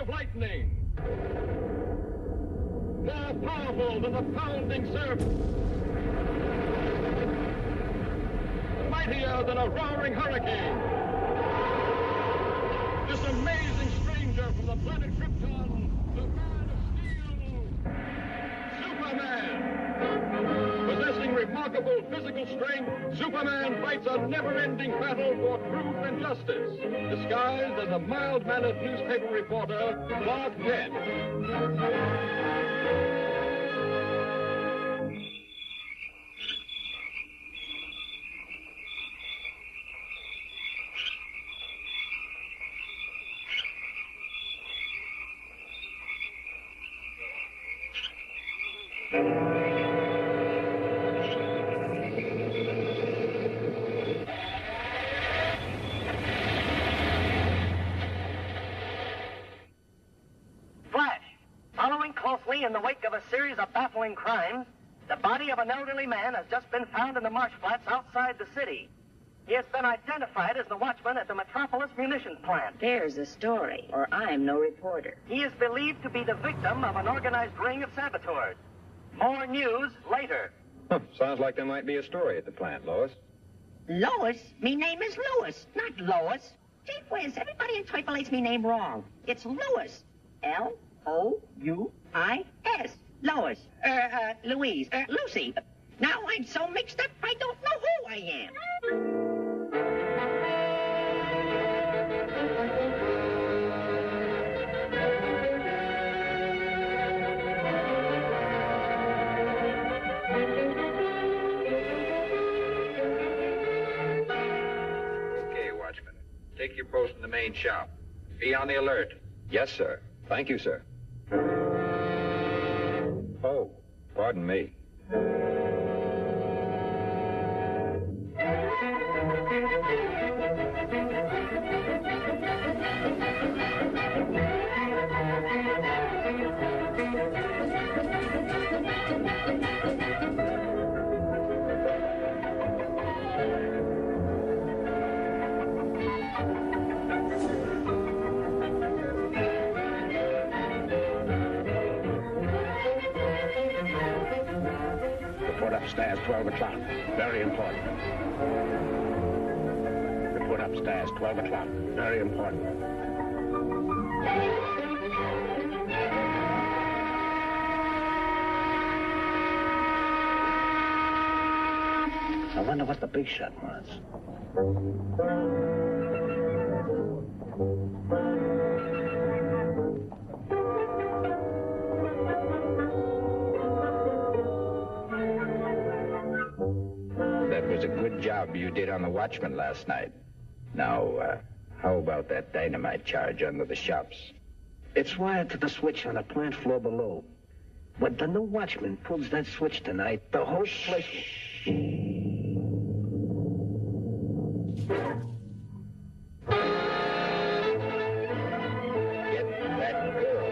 of lightning. More powerful than the pounding surf. Mightier than a roaring hurricane. This amazing stranger from the planet Krypton, the man of steel, Superman. Possessing remarkable physical strength, Superman fights a never-ending battle for truth and justice, disguised as a mild-mannered newspaper reporter, Clark Kent. In the wake of a series of baffling crimes, the body of an elderly man has just been found in the marsh flats outside the city. He has been identified as the watchman at the Metropolis munitions plant. There's a story, or I'm no reporter. He is believed to be the victim of an organized ring of saboteurs. More news later. Sounds like there might be a story at the plant, Lois. Lois? Me name is Louis, not Lois. Gee whiz, everybody interpolates me name wrong. It's Louis. L-O-U-I-S. Lois. Louise. Lucy. Now I'm so mixed up, I don't know who I am. Okay, Watchman. Take your post in the main shop. Be on the alert. Yes, sir. Thank you, sir. Oh, pardon me. Report upstairs, 12 o'clock. Very important. Report upstairs, 12 o'clock. Very important. I wonder what the big shot wants. That was a good job you did on the Watchman last night. Now, how about that dynamite charge under the shops? It's wired to the switch on the plant floor below. When the new watchman pulls that switch tonight, the whole place... Get that girl.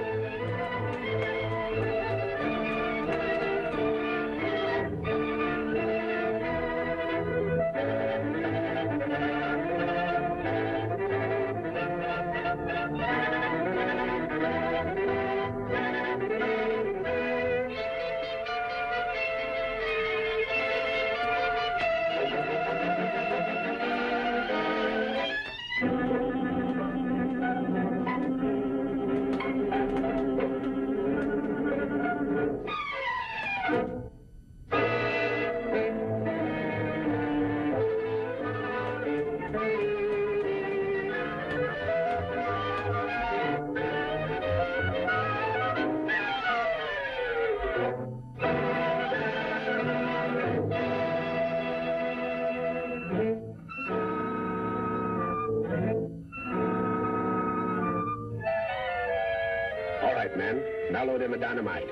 All right, men. Now load in the dynamite.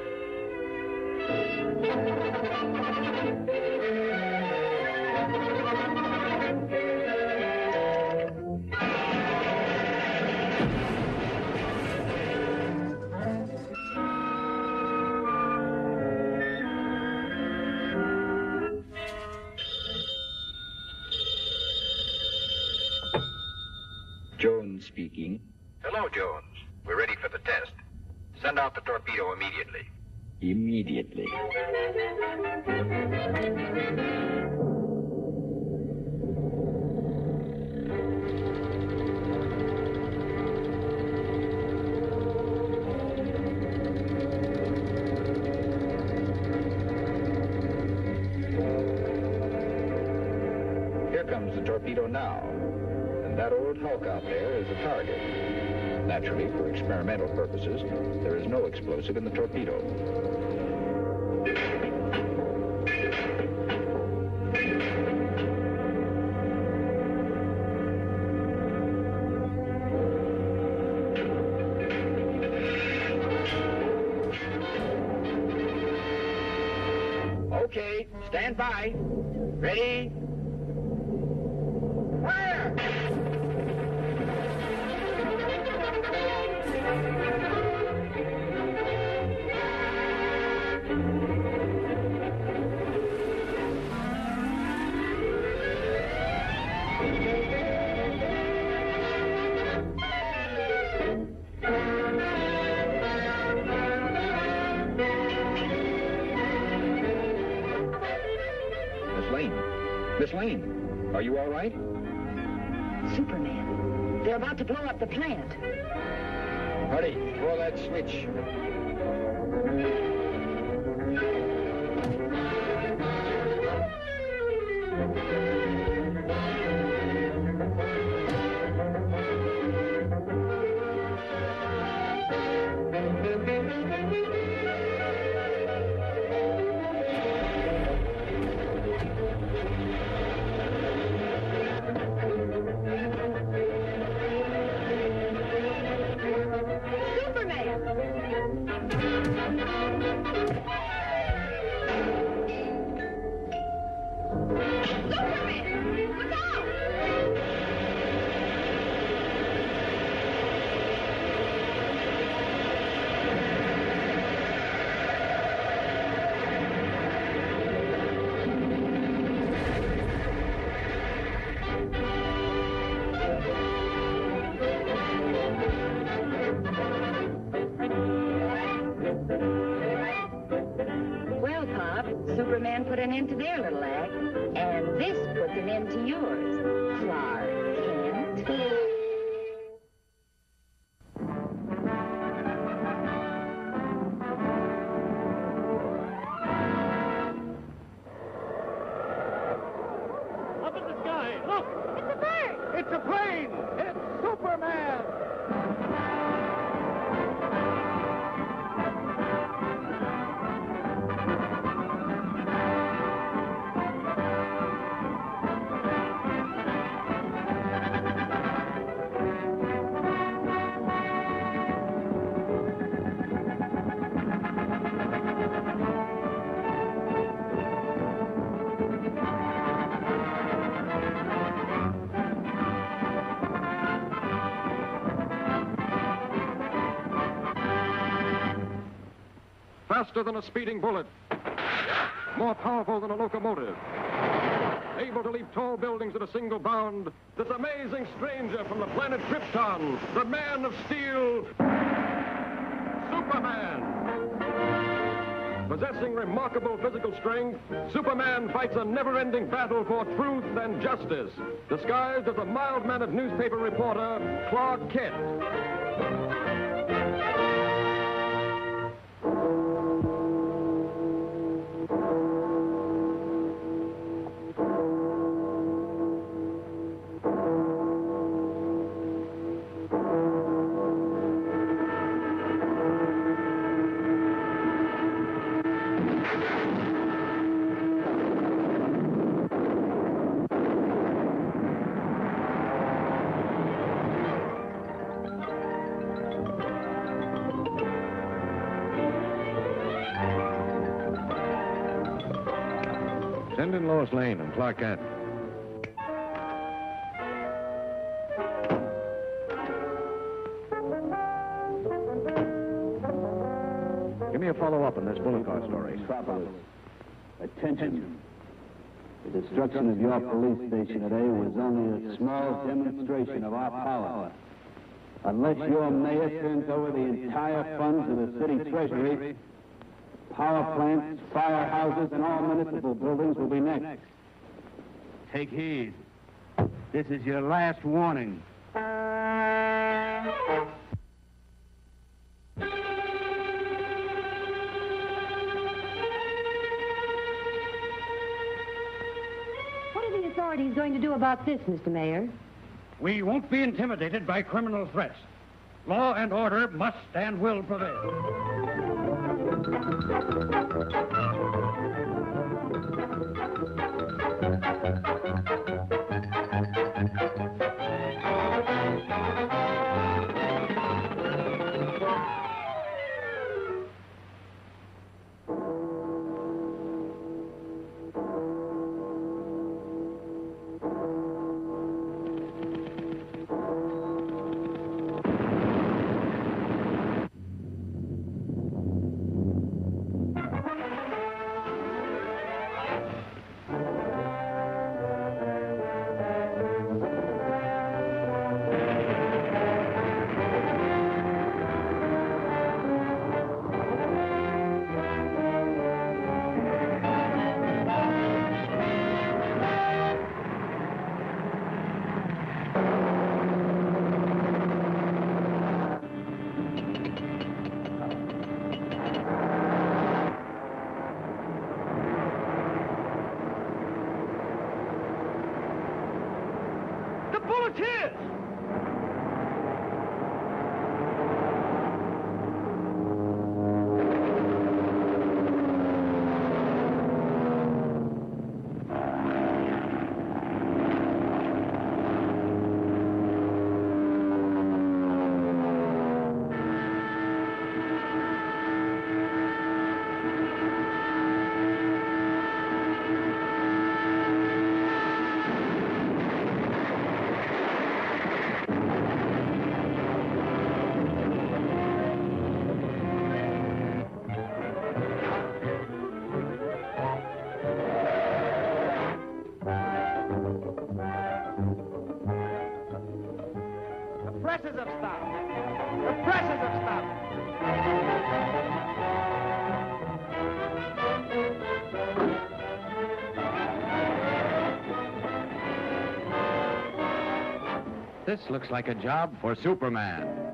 Jones speaking. Hello, Jones. We're ready for the test. Send out the torpedo immediately. Immediately. Here comes the torpedo now. And that old hulk out there is a target. Naturally, for experimental purposes, there is no explosive in the torpedo. Okay, stand by. Ready? Fire! Miss Lane, are you all right? Superman. They're about to blow up the plant. Hurry, throw that switch. Well, Pop, Superman put an end to their little act, and this puts an end to yours, Clark Kent. Up in the sky, look! It's a bird! It's a plane! It's Superman! Faster than a speeding bullet. More powerful than a locomotive. Able to leap tall buildings at a single bound. This amazing stranger from the planet Krypton, the Man of Steel, Superman. Possessing remarkable physical strength, Superman fights a never-ending battle for truth and justice, disguised as a mild-mannered newspaper reporter, Clark Kent. Send in Lois Lane and Clark Kent. Give me a follow-up on this bullet car story. Metropolis. Attention. The destruction of your police station today was only a small demonstration of our power. Unless your mayor turns over the entire funds of the city treasury, power plants, firehouses, and all municipal buildings will be next. Take heed. This is your last warning. What are the authorities going to do about this, Mr. Mayor? We won't be intimidated by criminal threats. Law and order must and will prevail. The volunteers! The presses have stopped. The presses have stopped. This looks like a job for Superman.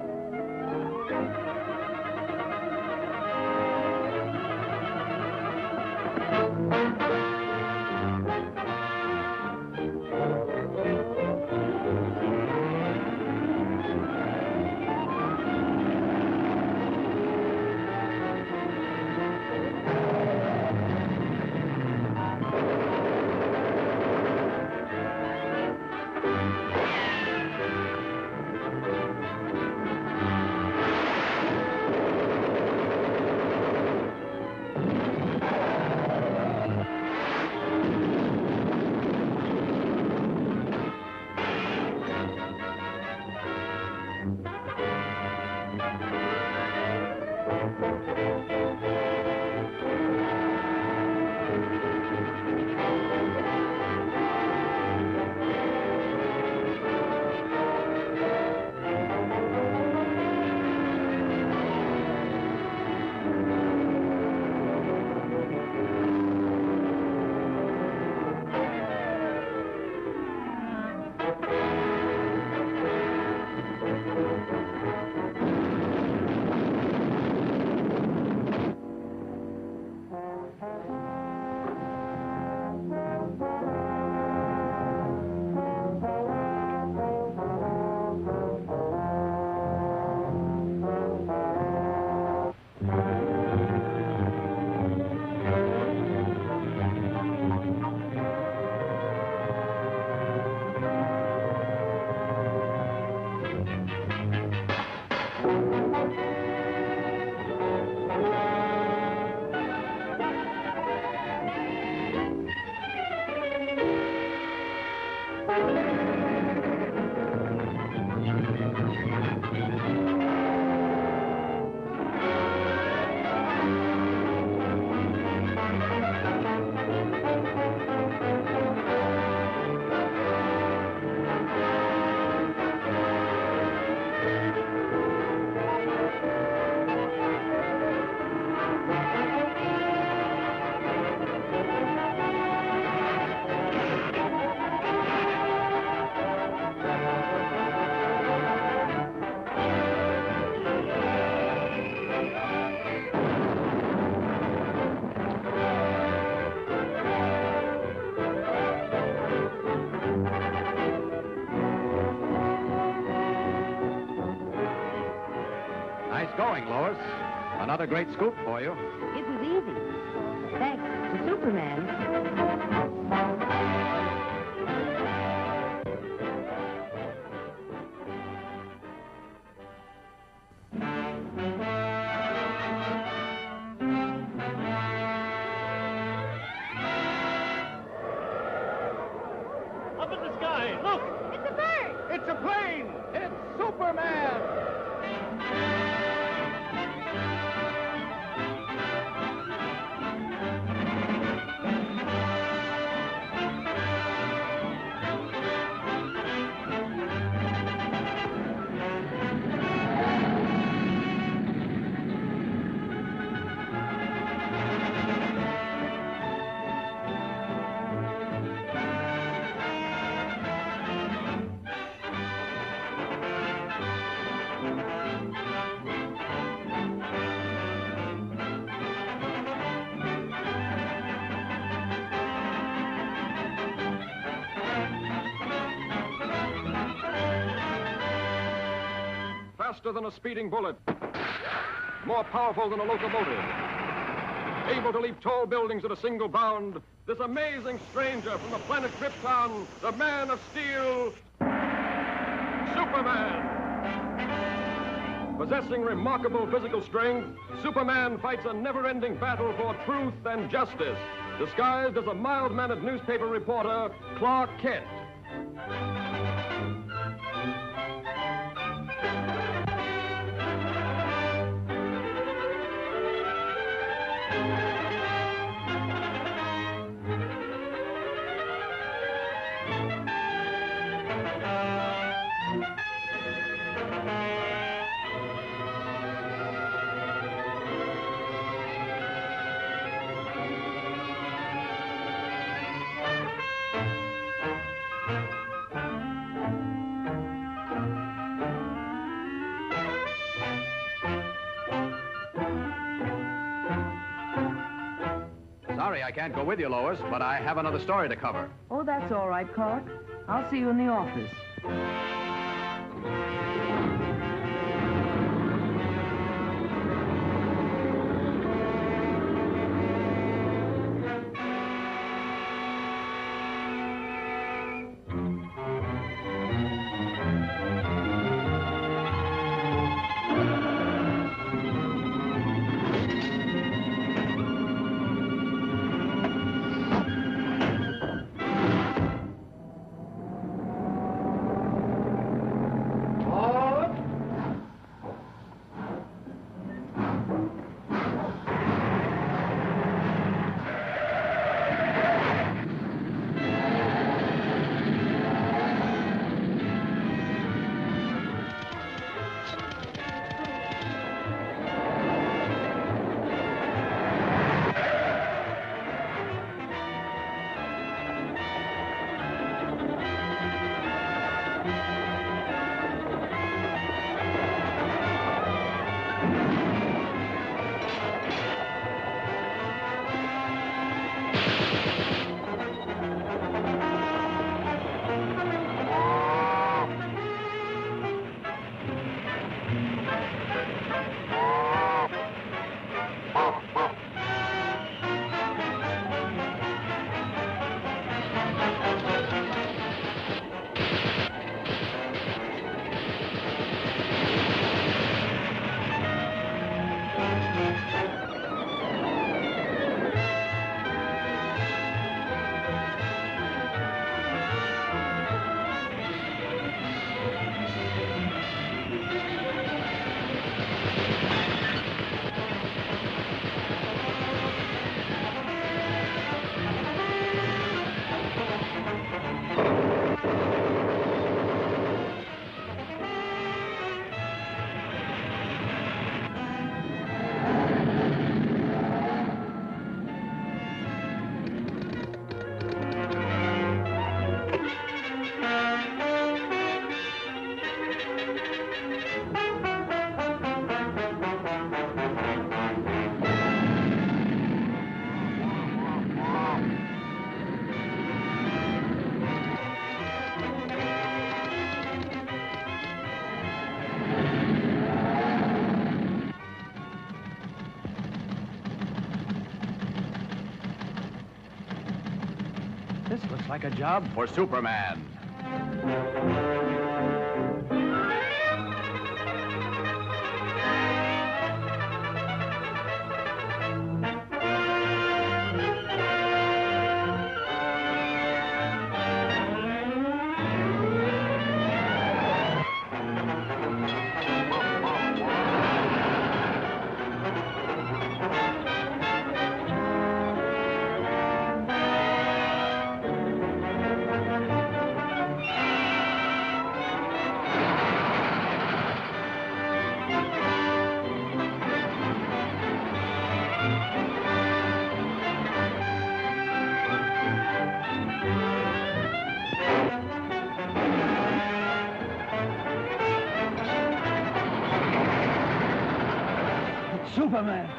Nice going, Lois. Another great scoop for you. It was easy. Thanks to Superman. Up in the sky, look! It's a bird! It's a plane! It's Superman! Faster than a speeding bullet, more powerful than a locomotive, able to leap tall buildings at a single bound, this amazing stranger from the planet Krypton, the Man of Steel, Superman. Possessing remarkable physical strength, Superman fights a never-ending battle for truth and justice, disguised as a mild-mannered newspaper reporter, Clark Kent. Sorry I can't go with you, Lois, but I have another story to cover. Oh, that's all right, Clark. I'll see you in the office. All like a job for Superman. Superman!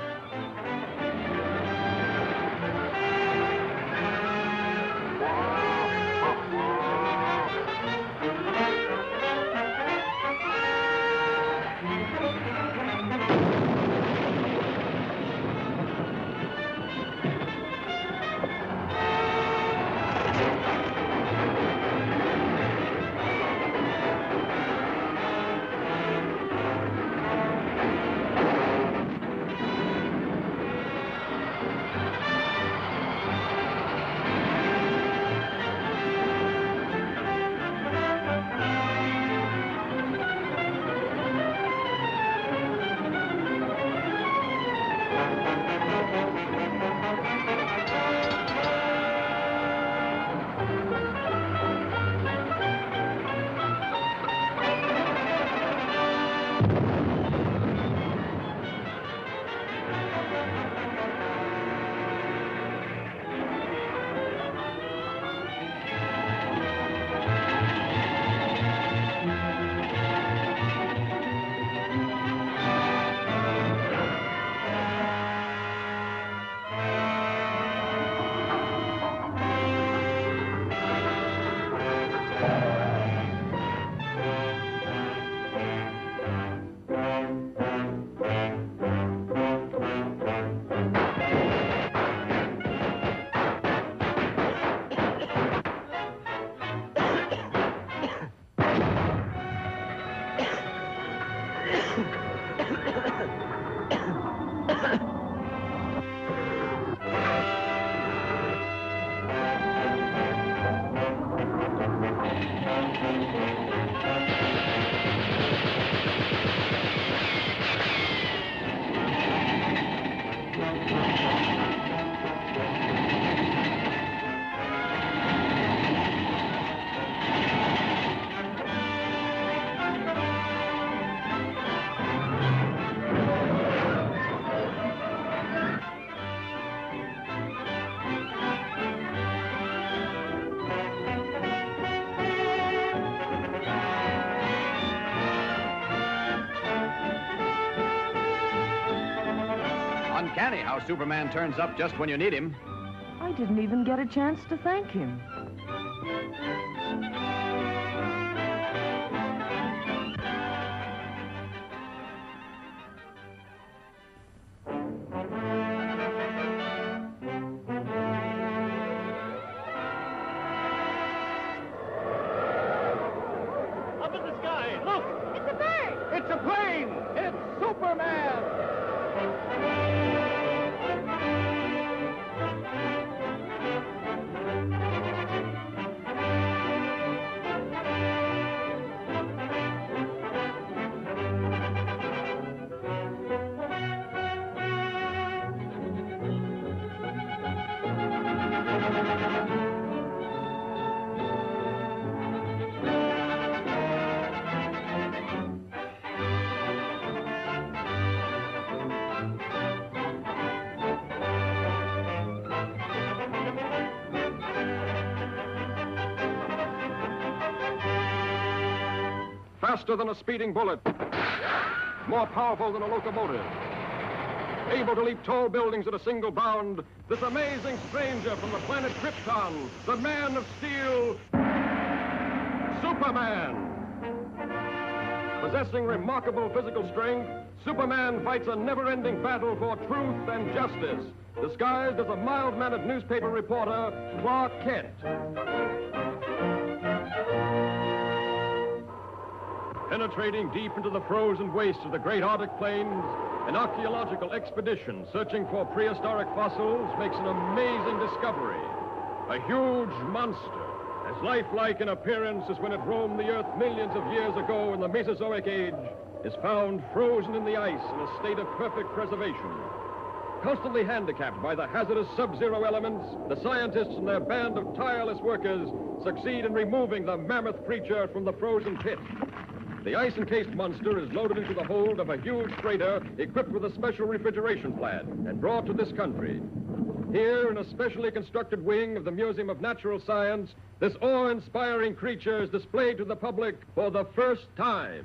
Uncanny how Superman turns up just when you need him. I didn't even get a chance to thank him. Up in the sky, look! It's a bird! It's a plane! It's Superman! Faster than a speeding bullet. More powerful than a locomotive. Able to leap tall buildings at a single bound, this amazing stranger from the planet Krypton, the Man of Steel, Superman. Possessing remarkable physical strength, Superman fights a never-ending battle for truth and justice, disguised as a mild-mannered newspaper reporter, Clark Kent. Penetrating deep into the frozen wastes of the great Arctic plains, an archaeological expedition searching for prehistoric fossils makes an amazing discovery. A huge monster, as lifelike in appearance as when it roamed the Earth millions of years ago in the Mesozoic Age, is found frozen in the ice in a state of perfect preservation. Constantly handicapped by the hazardous sub-zero elements, the scientists and their band of tireless workers succeed in removing the mammoth creature from the frozen pit. The ice-encased monster is loaded into the hold of a huge freighter equipped with a special refrigeration plant and brought to this country. Here, in a specially constructed wing of the Museum of Natural Science, this awe-inspiring creature is displayed to the public for the first time.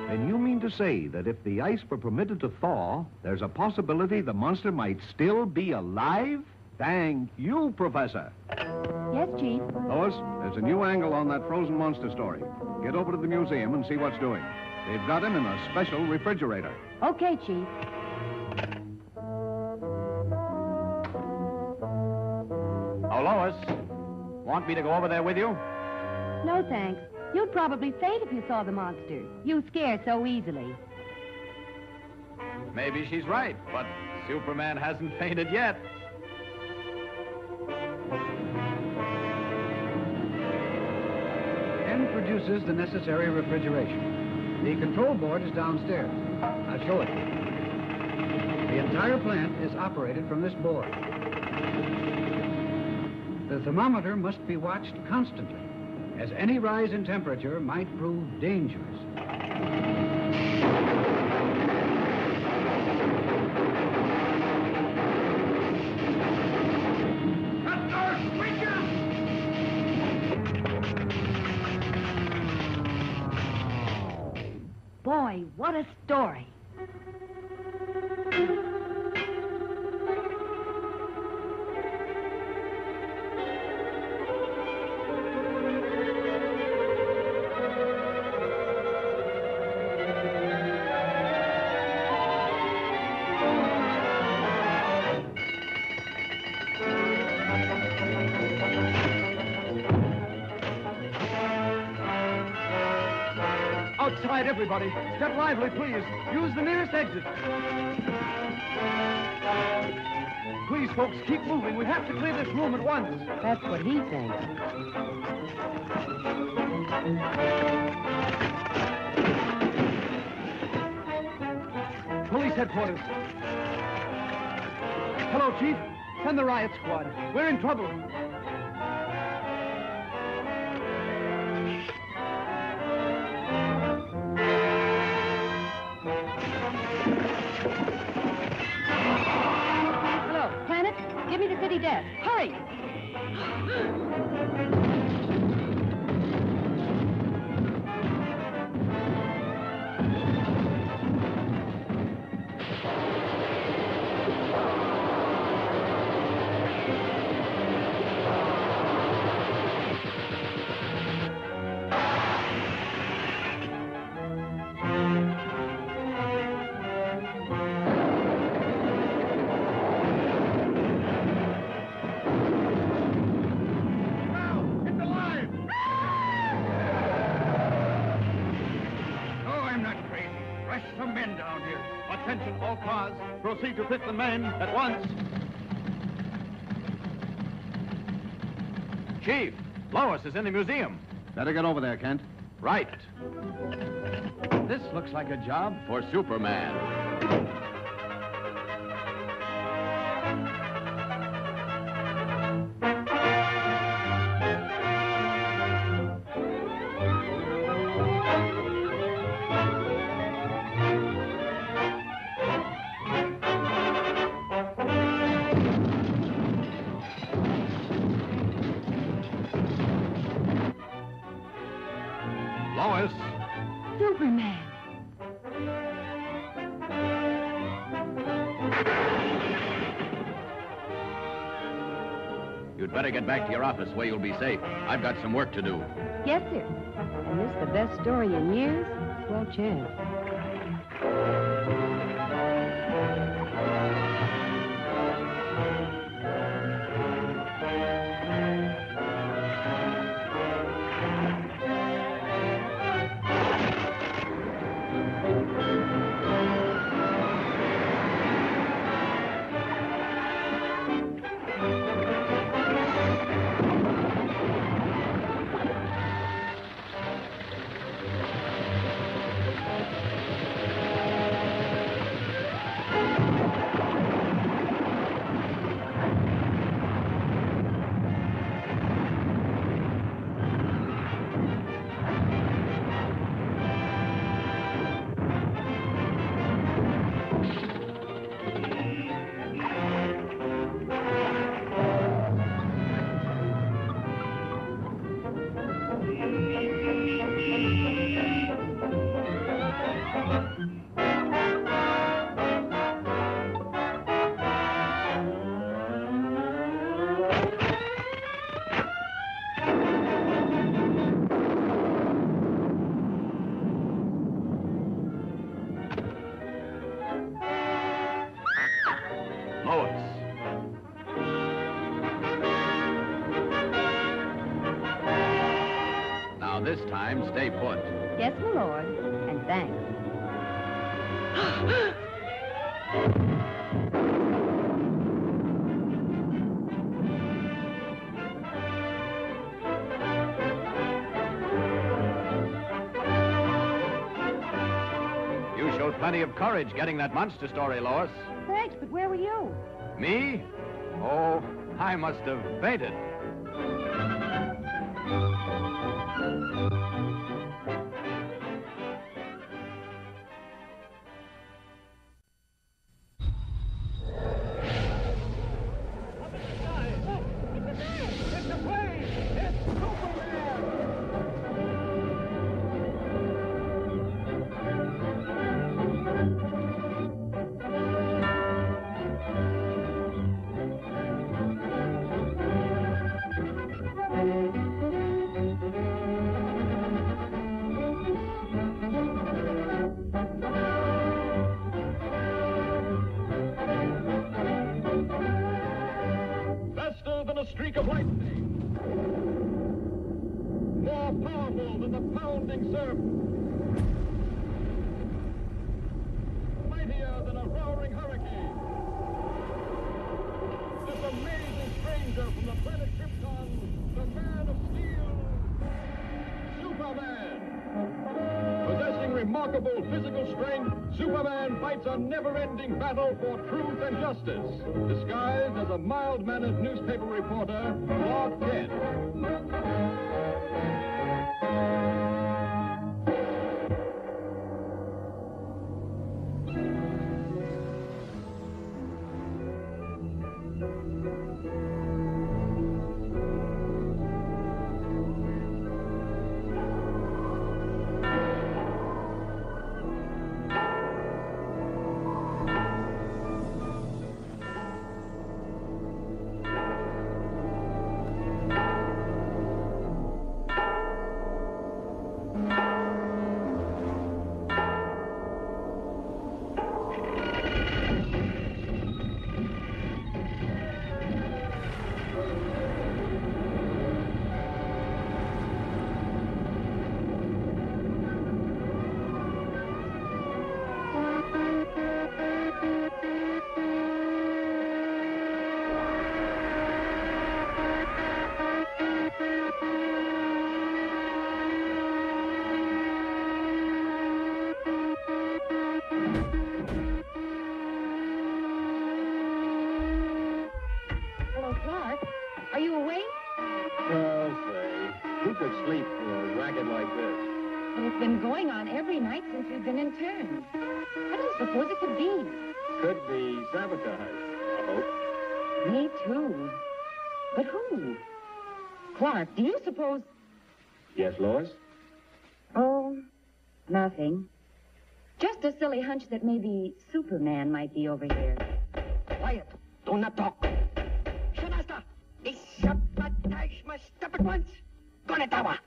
And you mean to say that if the ice were permitted to thaw, there's a possibility the monster might still be alive? Thank you, Professor. Yes, Chief. Lois, there's a new angle on that frozen monster story. Get over to the museum and see what's doing. They've got him in a special refrigerator. Okay, Chief. Oh, Lois, want me to go over there with you? No, thanks. You'd probably faint if you saw the monster. You scare so easily. Maybe she's right, but Superman hasn't fainted yet. Ken produces the necessary refrigeration. The control board is downstairs. I'll show it to you. The entire plant is operated from this board. The thermometer must be watched constantly, as any rise in temperature might prove dangerous. Boy, what a story. Outside, everybody. Step lively, please. Use the nearest exit. Please, folks, keep moving. We have to clear this room at once. That's what he thinks. Police headquarters. Hello, Chief. Send the riot squad. We're in trouble. Hello, Planet. Give me the city desk. Hurry! Attention, all cars. Proceed to fit the men at once. Chief, Lois is in the museum. Better get over there, Kent. Right. This looks like a job for Superman. Lois! Superman. You'd better get back to your office where you'll be safe. I've got some work to do. Yes, sir. And this the best story in years? Well, chance. Lois! Now this time, stay put. Yes, my lord. And thanks. You showed plenty of courage getting that monster story, Lois. Thanks, but where were you? Me? Oh, I must have fainted. Faster than a streak of lightning. More powerful than the pounding surf. Mightier than a roaring hurricane. This amazing stranger from the planet Krypton, the Man of Steel, Superman. Possessing remarkable physical strength, Superman fights a never-ending battle for truth and justice, disguised as a mild-mannered newspaper reporter, Clark Kent. Hello, Clark. Are you awake? Well, say, who could sleep with a racket like this? Well, it's been going on every night since we've been interned. What do you suppose it could be? Could be sabotage, I hope. Me too. But who? Clark, do you suppose... Yes, Lois? Oh, nothing. Just a silly hunch that maybe Superman might be over here. Quiet. Do not talk. Shemasta! A sabotage must stop at once. Gonetawa!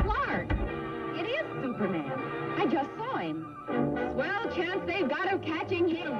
Clark! It is Superman. I just saw him. Swell chance they've got of catching him.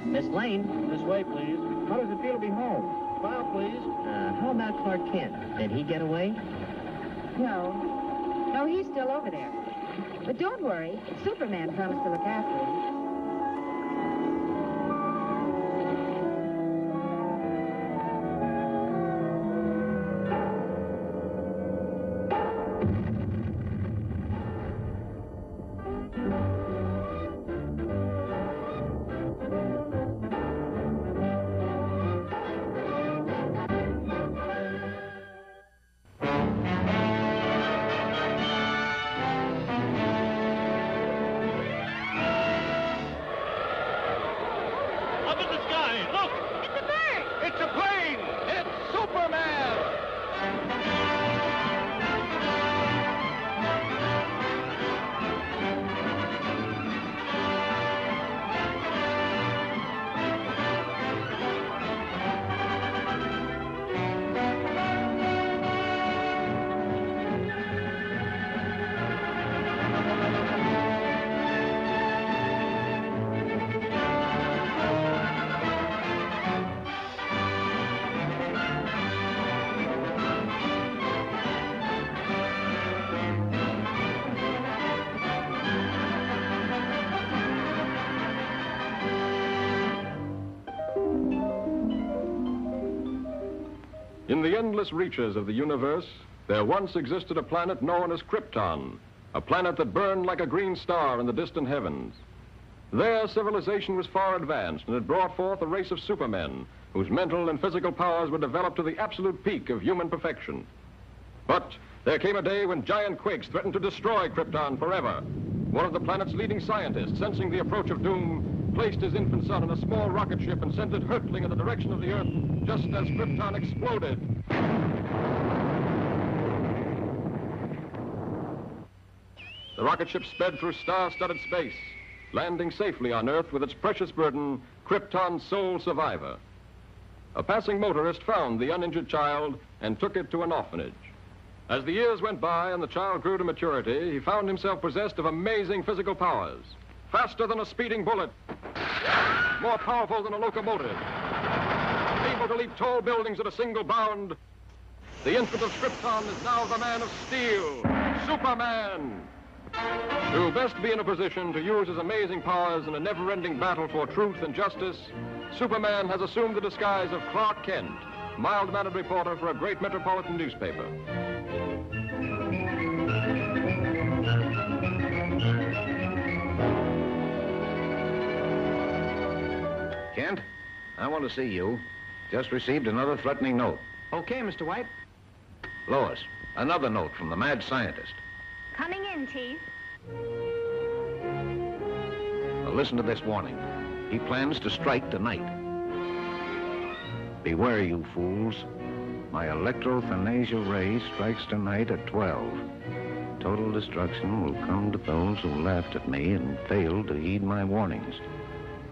Miss Lane. This way, please. How does it feel to be home? Smile, please. How about Clark Kent? Did he get away? No. No, he's still over there. But don't worry. Superman promised to look after him. In the endless reaches of the universe, there once existed a planet known as Krypton, a planet that burned like a green star in the distant heavens. There, civilization was far advanced and had brought forth a race of supermen whose mental and physical powers were developed to the absolute peak of human perfection. But there came a day when giant quakes threatened to destroy Krypton forever. One of the planet's leading scientists, sensing the approach of doom, placed his infant son in a small rocket ship and sent it hurtling in the direction of the Earth just as Krypton exploded. The rocket ship sped through star-studded space, landing safely on Earth with its precious burden, Krypton's sole survivor. A passing motorist found the uninjured child and took it to an orphanage. As the years went by and the child grew to maturity, he found himself possessed of amazing physical powers. Faster than a speeding bullet, more powerful than a locomotive, able to leap tall buildings at a single bound. The infant of Krypton is now the man of steel, Superman. To best be in a position to use his amazing powers in a never-ending battle for truth and justice, Superman has assumed the disguise of Clark Kent, mild-mannered reporter for a great metropolitan newspaper. Kent, I want to see you. Just received another threatening note. Okay, Mr. White. Lois, another note from the mad scientist. Coming in, Chief. Now listen to this warning. He plans to strike tonight. Beware, you fools. My electrothanasia ray strikes tonight at 12. Total destruction will come to those who laughed at me and failed to heed my warnings.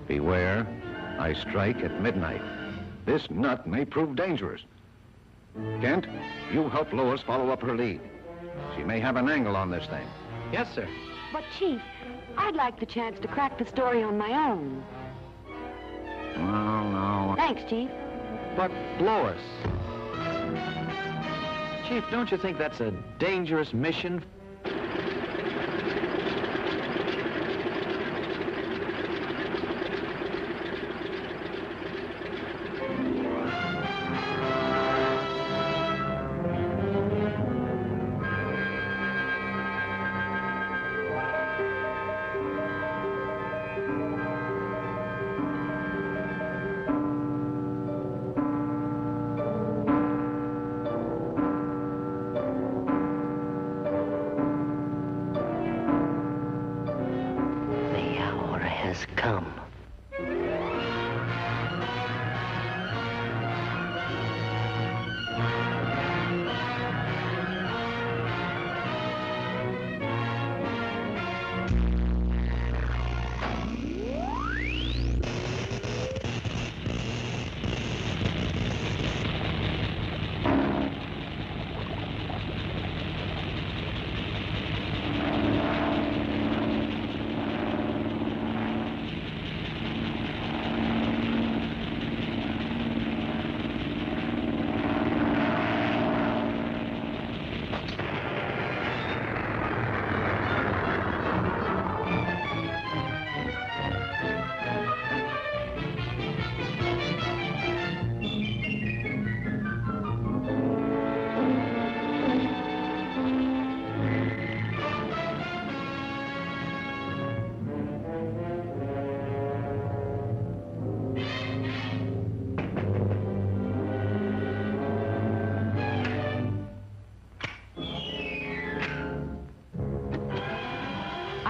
Beware, I strike at midnight. This nut may prove dangerous. Kent, you help Lois follow up her lead. She may have an angle on this thing. Yes, sir. But, Chief, I'd like the chance to crack the story on my own. Well, no. Thanks, Chief. But, Lois... Chief, don't you think that's a dangerous mission? Come.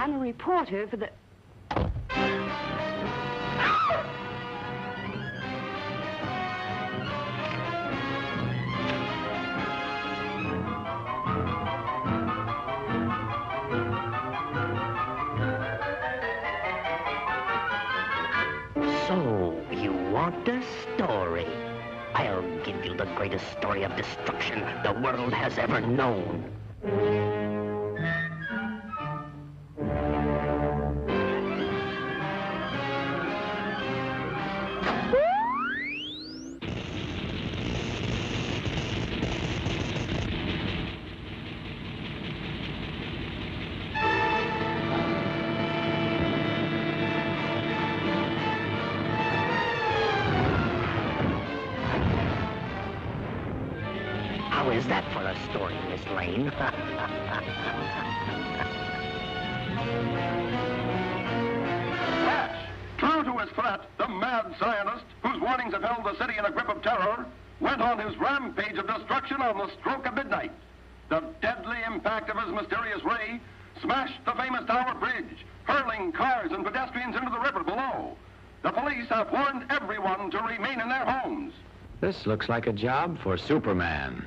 I'm a reporter for the... So, you want a story? I'll give you the greatest story of destruction the world has ever known. that for a story, Miss Lane? True to his threat, the mad scientist, whose warnings have held the city in a grip of terror, went on his rampage of destruction on the stroke of midnight. The deadly impact of his mysterious ray smashed the famous Tower Bridge, hurling cars and pedestrians into the river below. The police have warned everyone to remain in their homes. This looks like a job for Superman.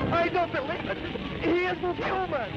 I don't believe it. He isn't human.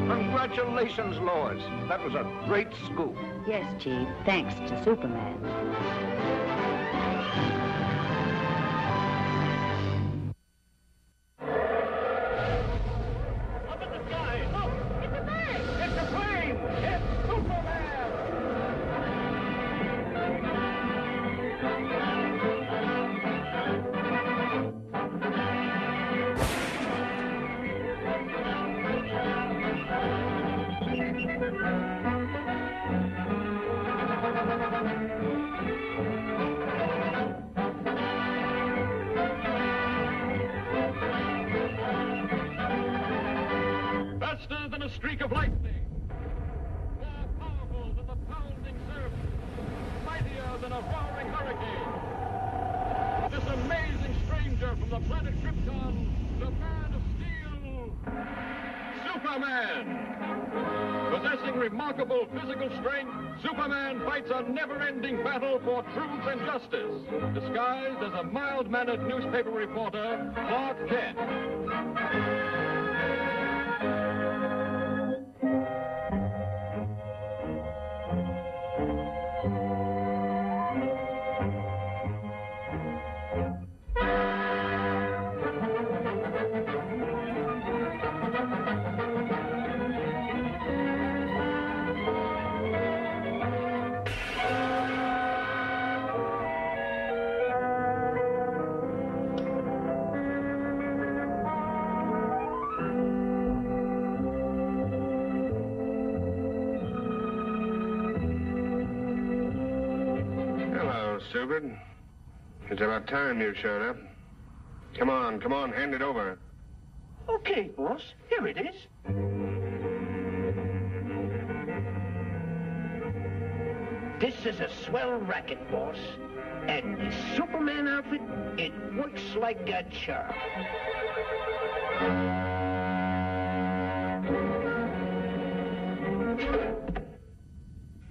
Congratulations, Lois. That was a great scoop. Yes, Chief, thanks to Superman. Up in the sky! Look! It's a bird! It's a plane! It's Superman! Faster than a streak of lightning, more powerful than the pounding surf, Superman. Possessing remarkable physical strength, Superman fights a never-ending battle for truth and justice, disguised as a mild-mannered newspaper reporter, Clark Kent. Stupid. It's about time you showed up. Come on, hand it over. Okay, boss. Here it is. This is a swell racket, boss. And the Superman outfit, it works like a charm.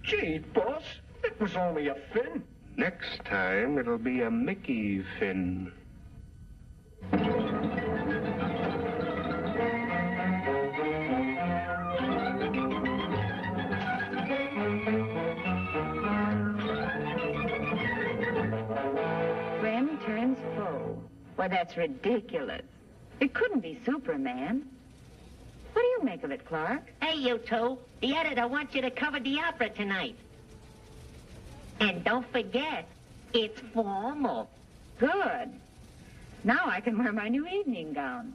Gee, boss, it was only a fin. Next time, it'll be a Mickey fin. Friend turns foe. Why, that's ridiculous. It couldn't be Superman. What do you make of it, Clark? Hey, you two. The editor wants you to cover the opera tonight. And don't forget, it's formal. Good. Now I can wear my new evening gown.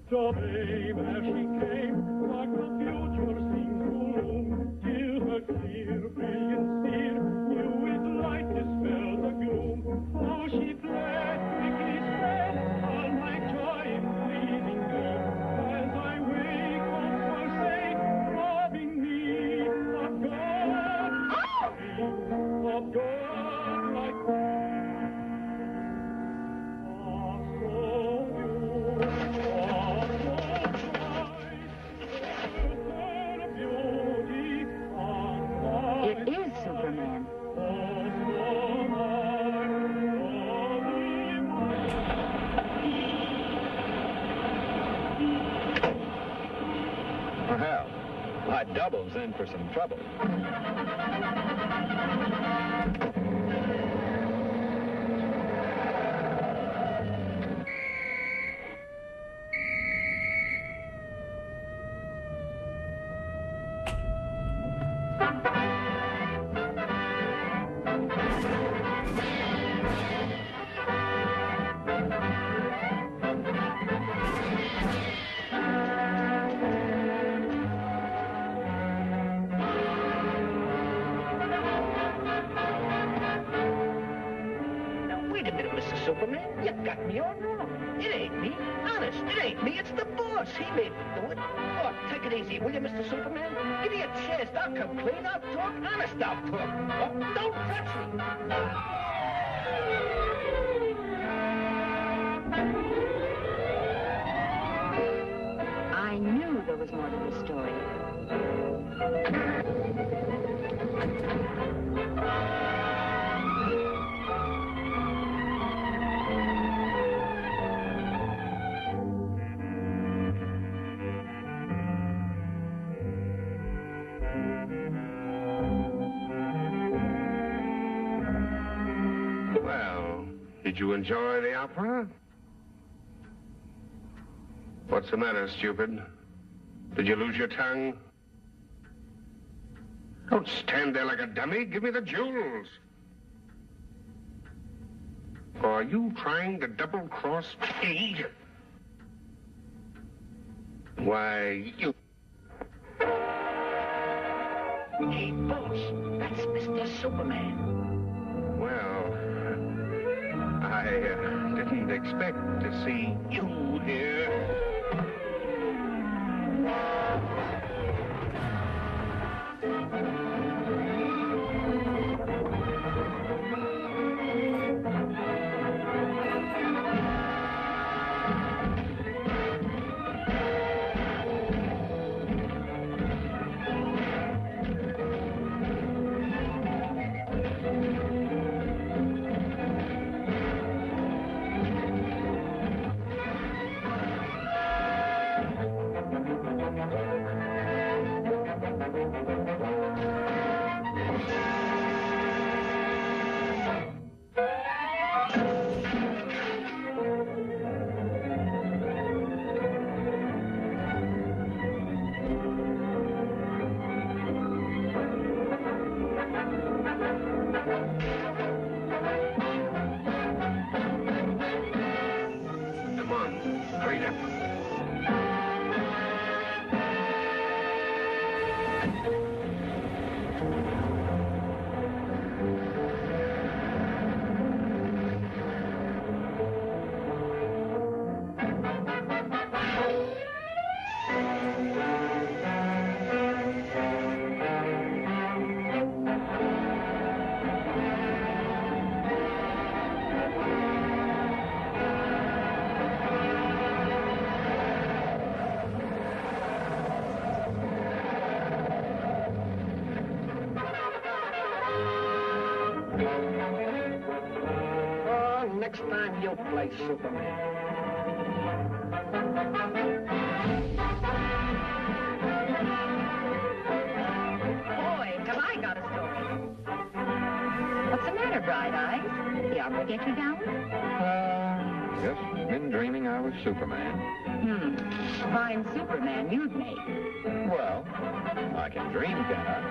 The babe as she came, like the future seemed to loom, till her clear, brilliant steer knew its light dispelled the gloom. How she fled, quickly spread, all my joy in pleasing her, as I wake of forsake, robbing me of God like me. It is Superman. Well, my double's in for some trouble. Superman, you got me all wrong. It ain't me. Honest, it ain't me. It's the boss. He made me do it. Oh, take it easy, will you, Mr. Superman? Give me a chance. I'll come clean. I'll talk. Honest, I'll talk. Oh, don't touch me. I knew there was more to the story. Did you enjoy the opera? What's the matter, stupid? Did you lose your tongue? Don't stand there like a dummy. Give me the jewels. Or are you trying to double-cross me? Why, you... Hey, boss, that's Mr. Superman. Well, Well, I didn't expect to see you here. Come on, hurry up. Oh, next time you'll play Superman. Boy, have I got a story. What's the matter, Bright Eyes? The opera get you down? Just been dreaming I was Superman. Fine Superman you'd make. Well, I can dream, can I?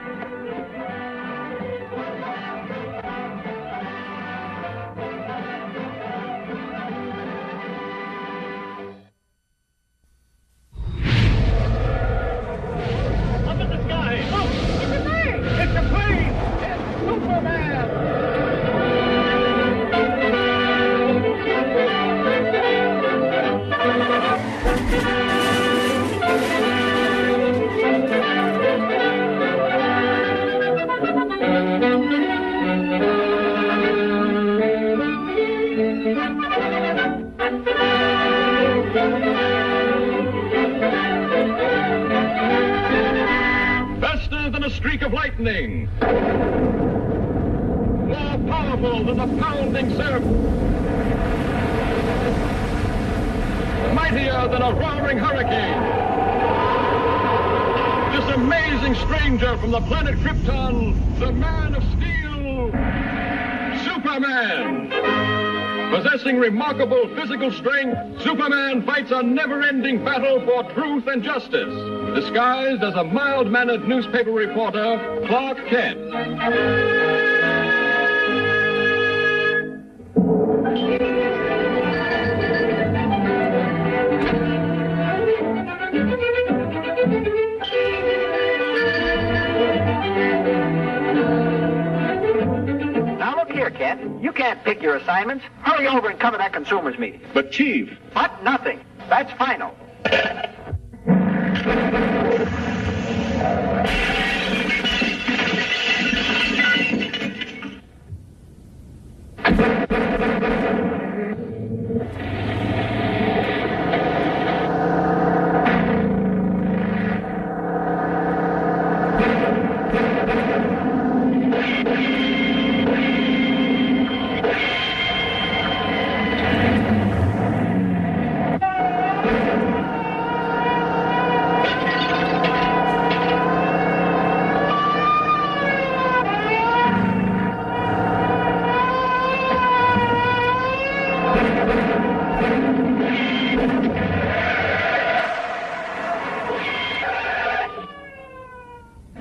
Up in the sky! Look! It's a plane! It's a plane! It's Superman! Faster than a streak of lightning. More powerful than the pounding surf. Mightier than a roaring hurricane. This amazing stranger from the planet Krypton, the Man of Steel, Superman. Possessing remarkable physical strength, Superman fights a never-ending battle for truth and justice, disguised as a mild-mannered newspaper reporter, Clark Kent. Now look here, Kent. You can't pick your assignments. Hurry over and cover that consumers meeting. But, Chief... But nothing. That's final.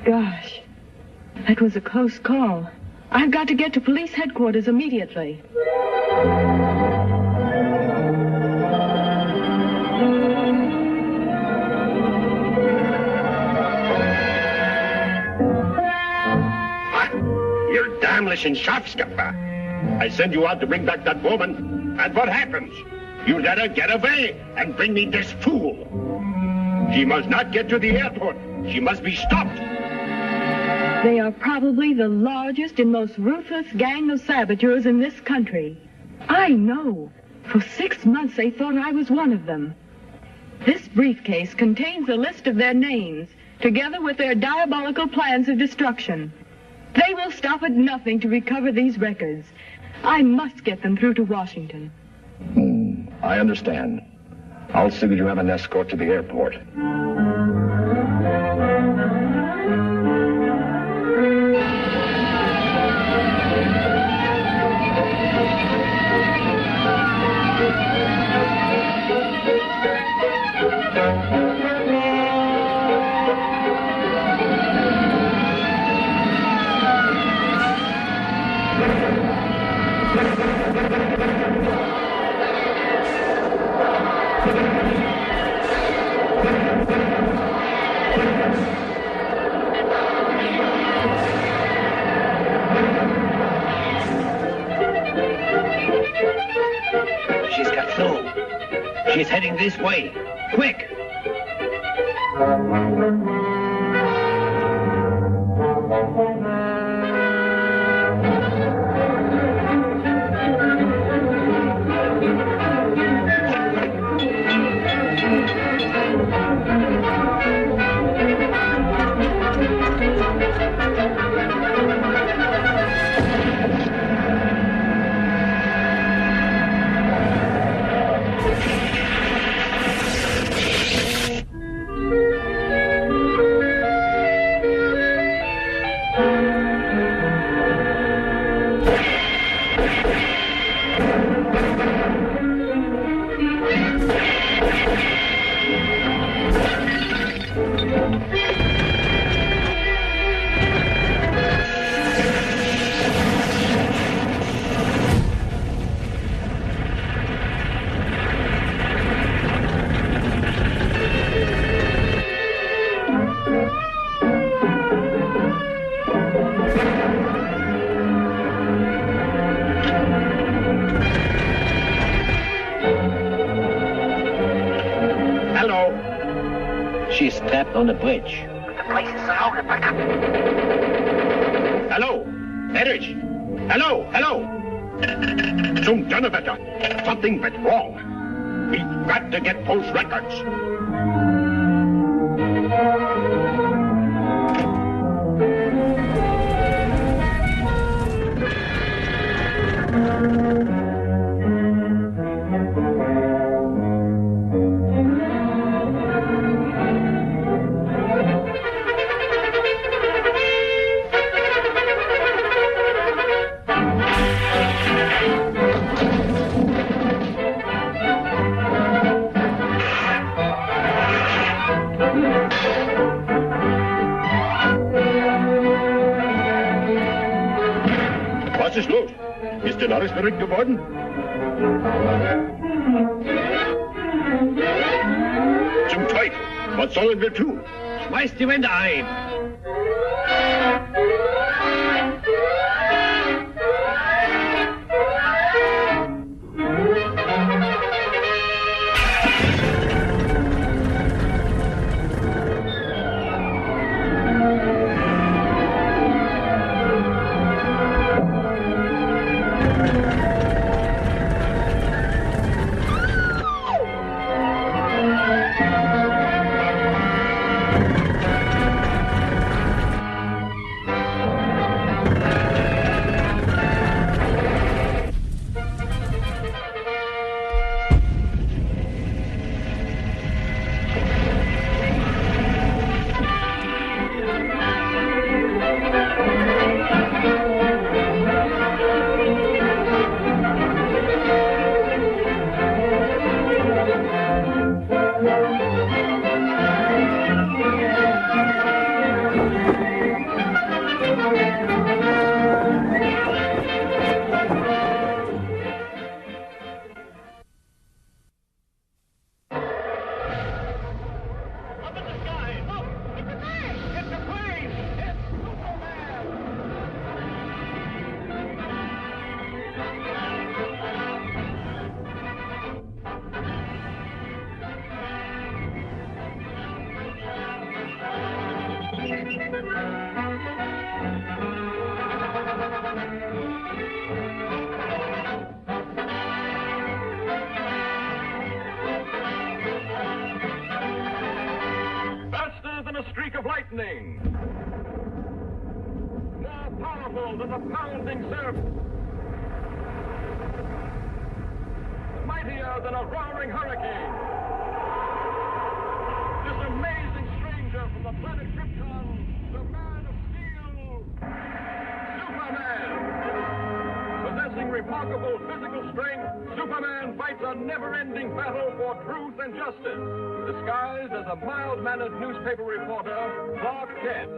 Gosh, that was a close call. I've got to get to police headquarters immediately. You're damnless and sharpstuffer. I send you out to bring back that woman, and what happens? You let her get away and bring me this fool. She must not get to the airport. She must be stopped. They are probably the largest and most ruthless gang of saboteurs in this country. I know. For 6 months they thought I was one of them. This briefcase contains a list of their names, together with their diabolical plans of destruction. They will stop at nothing to recover these records. I must get them through to Washington. I understand. I'll see that you have an escort to the airport. She's got through. She's heading this way. Quick! She's trapped on the bridge. The place is surrounded by Hello? Erich? Hello? Hello? Zum Donnerwetter. Something went wrong. We've got to get those records. Was ist los? Ist denn alles verrückt geworden? Zum Teufel! Was sollen wir tun? Schmeiß die Wände ein! a streak of lightning. More powerful than the pounding surf. Mightier than a roaring hurricane. This amazing stranger from the planet Krypton, the Man of Steel, Superman. Possessing remarkable physical strength, Superman fights a never-ending battle for truth and justice, disguised as a mild-mannered newspaper reporter, Clark Kent.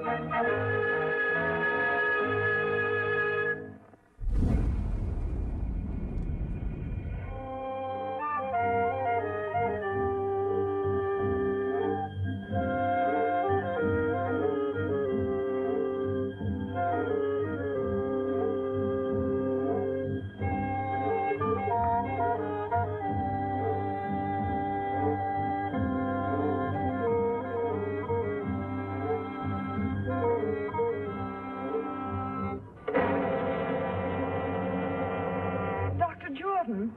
Jordan.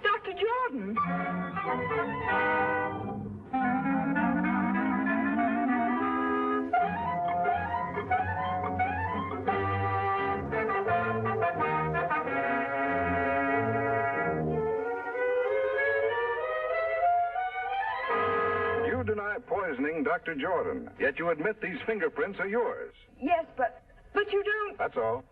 Dr. Jordan. You deny poisoning Dr. Jordan, yet you admit these fingerprints are yours. Yes, but you don't. That's all.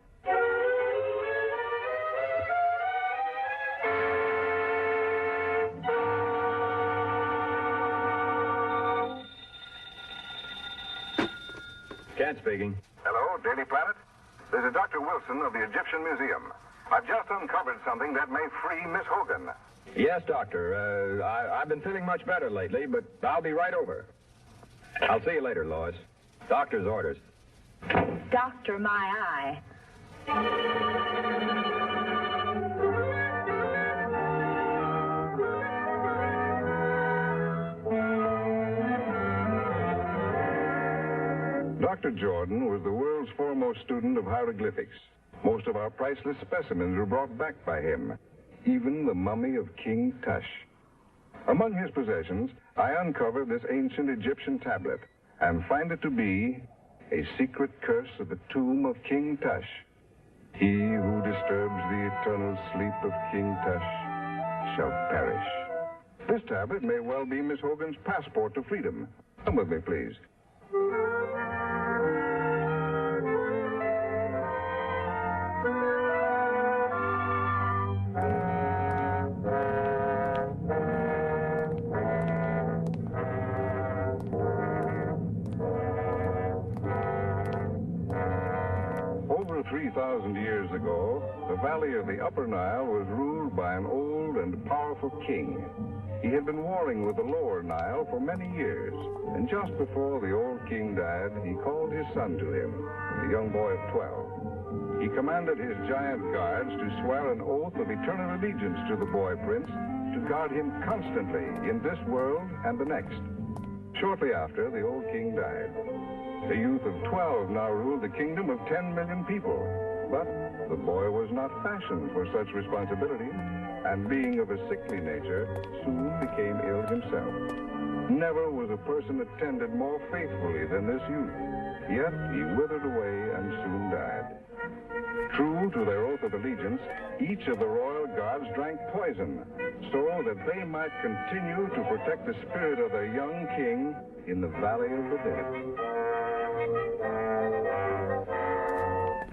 Kent speaking. Hello, Daily Planet. This is Dr. Wilson of the Egyptian Museum. I've just uncovered something that may free Miss Hogan. Yes, Doctor. I've been feeling much better lately, but I'll be right over. I'll see you later, Lois. Doctor's orders. Doctor, my eye. Dr. Jordan was the world's foremost student of hieroglyphics. Most of our priceless specimens were brought back by him, even the mummy of King Tush. Among his possessions, I uncovered this ancient Egyptian tablet and find it to be a secret curse of the tomb of King Tush. He who disturbs the eternal sleep of King Tush shall perish. This tablet may well be Miss Hogan's passport to freedom. Come with me, please. Over 3,000 years ago, the valley of the Upper Nile was ruled by an old and powerful king. He had been warring with the Lower Nile for many years, and just before the old king died, he called his son to him, a young boy of 12. He commanded his giant guards to swear an oath of eternal allegiance to the boy prince, to guard him constantly in this world and the next. Shortly after, the old king died. A youth of 12 now ruled the kingdom of 10 million people. But the boy was not fashioned for such responsibility, and being of a sickly nature, soon became ill himself. Never was a person attended more faithfully than this youth, yet he withered away and soon died. True to their oath of allegiance, each of the royal guards drank poison, so that they might continue to protect the spirit of their young king in the Valley of the Dead.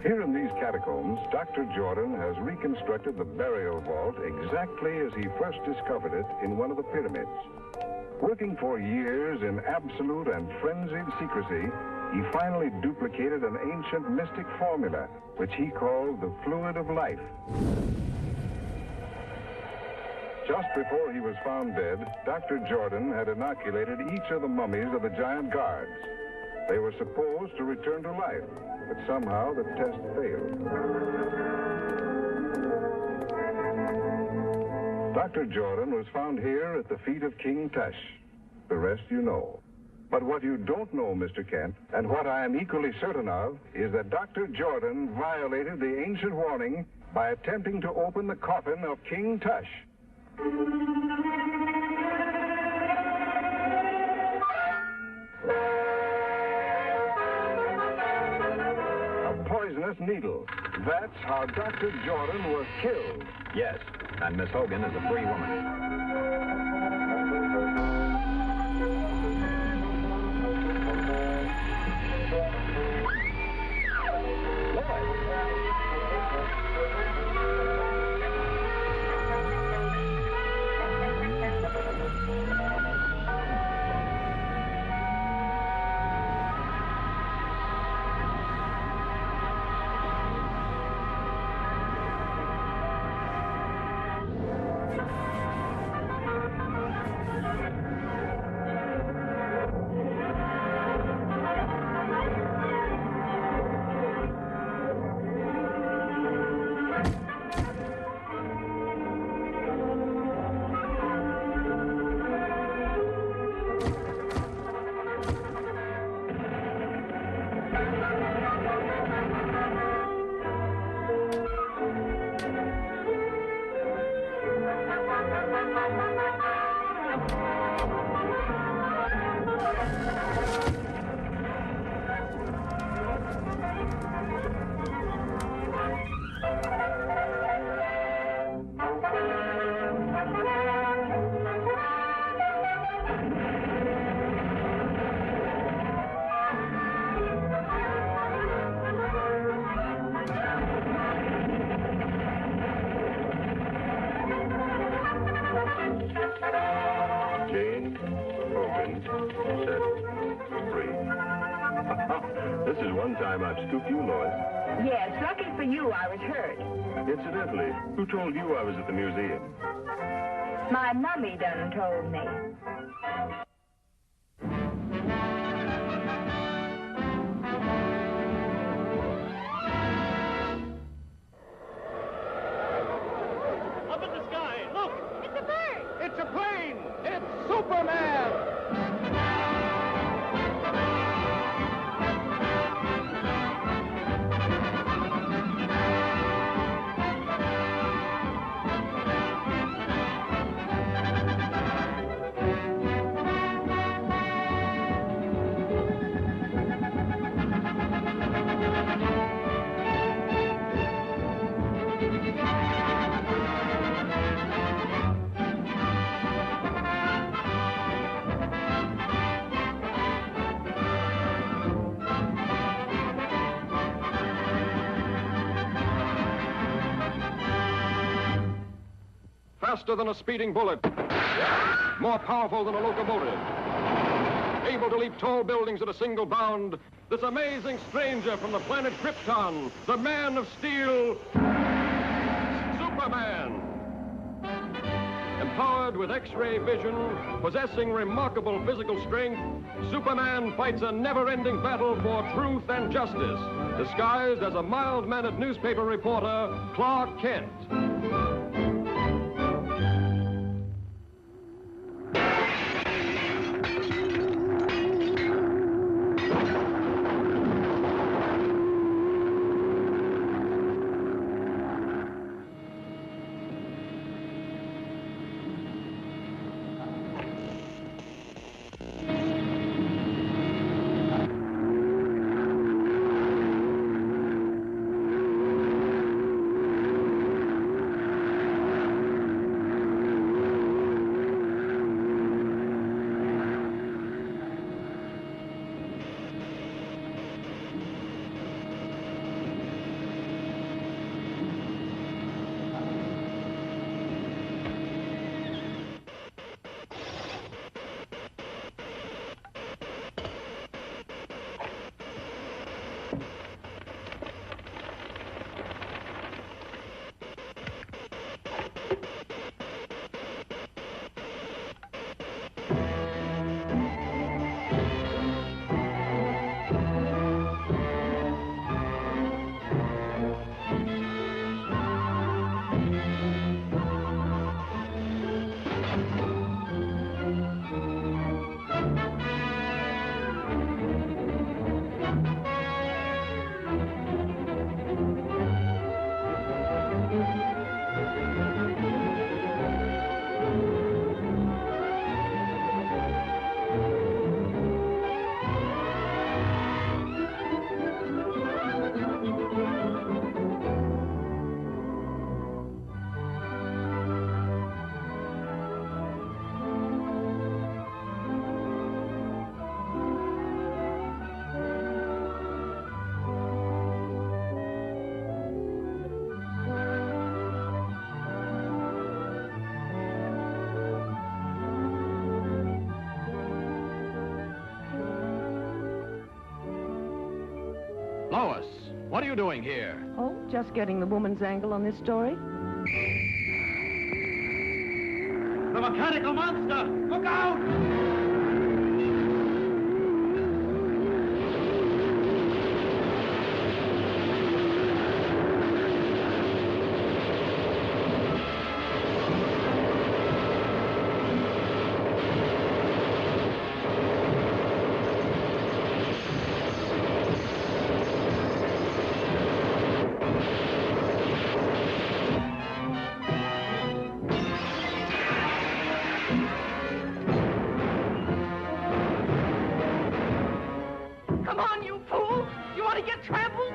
Here in these catacombs, Dr. Jordan has reconstructed the burial vault exactly as he first discovered it in one of the pyramids. Working for years in absolute and frenzied secrecy, he finally duplicated an ancient mystic formula, which he called the fluid of life. Just before he was found dead, Dr. Jordan had inoculated each of the mummies of the giant guards. They were supposed to return to life, but somehow the test failed. Dr. Jordan was found here at the feet of King Tush. The rest you know. But what you don't know, Mr. Kent, and what I am equally certain of, is that Dr. Jordan violated the ancient warning by attempting to open the coffin of King Tush. poisonous needle. That's how Dr. Jordan was killed. Yes, and Miss Hogan is a free woman. Jane Hogan set free. This is one time I've scooped you, Lois. Yes, lucky for you, I was hurt. Incidentally, who told you I was at the museum? My mummy done told me. Up in the sky, look! It's a bird! It's a plane! It's Superman! Faster than a speeding bullet. More powerful than a locomotive. Able to leap tall buildings at a single bound. This amazing stranger from the planet Krypton, the Man of Steel, Superman. Empowered with X-ray vision, possessing remarkable physical strength, Superman fights a never-ending battle for truth and justice, disguised as a mild-mannered newspaper reporter, Clark Kent. Lois, what are you doing here? Oh, just getting the woman's angle on this story. The mechanical monster! Look out! Come on, you fool! You want to get trampled?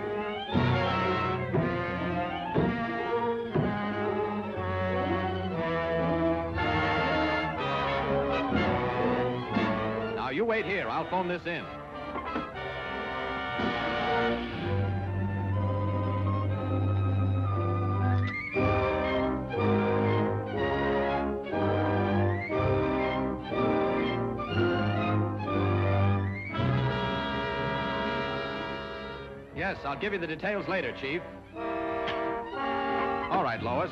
Now, you wait here. I'll phone this in. Yes, I'll give you the details later, Chief. All right, Lois.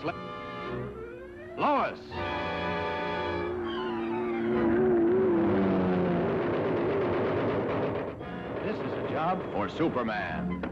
Lois! This is a job for Superman.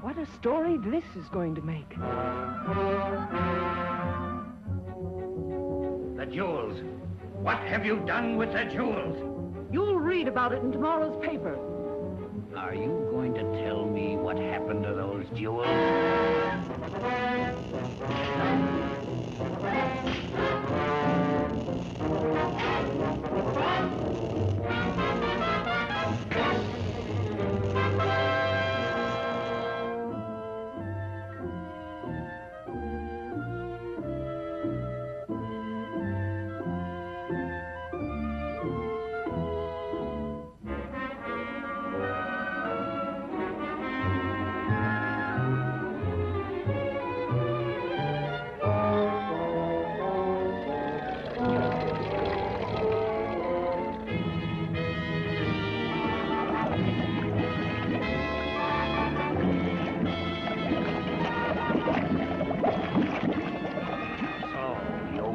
What a story this is going to make. The jewels. What have you done with the jewels? You'll read about it in tomorrow's paper. Are you going to tell me what happened to those jewels?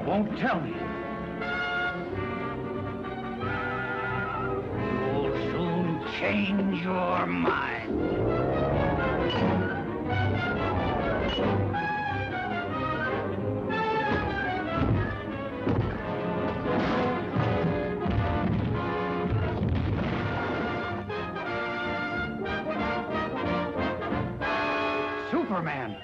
Won't tell me. You'll soon change your mind. Superman.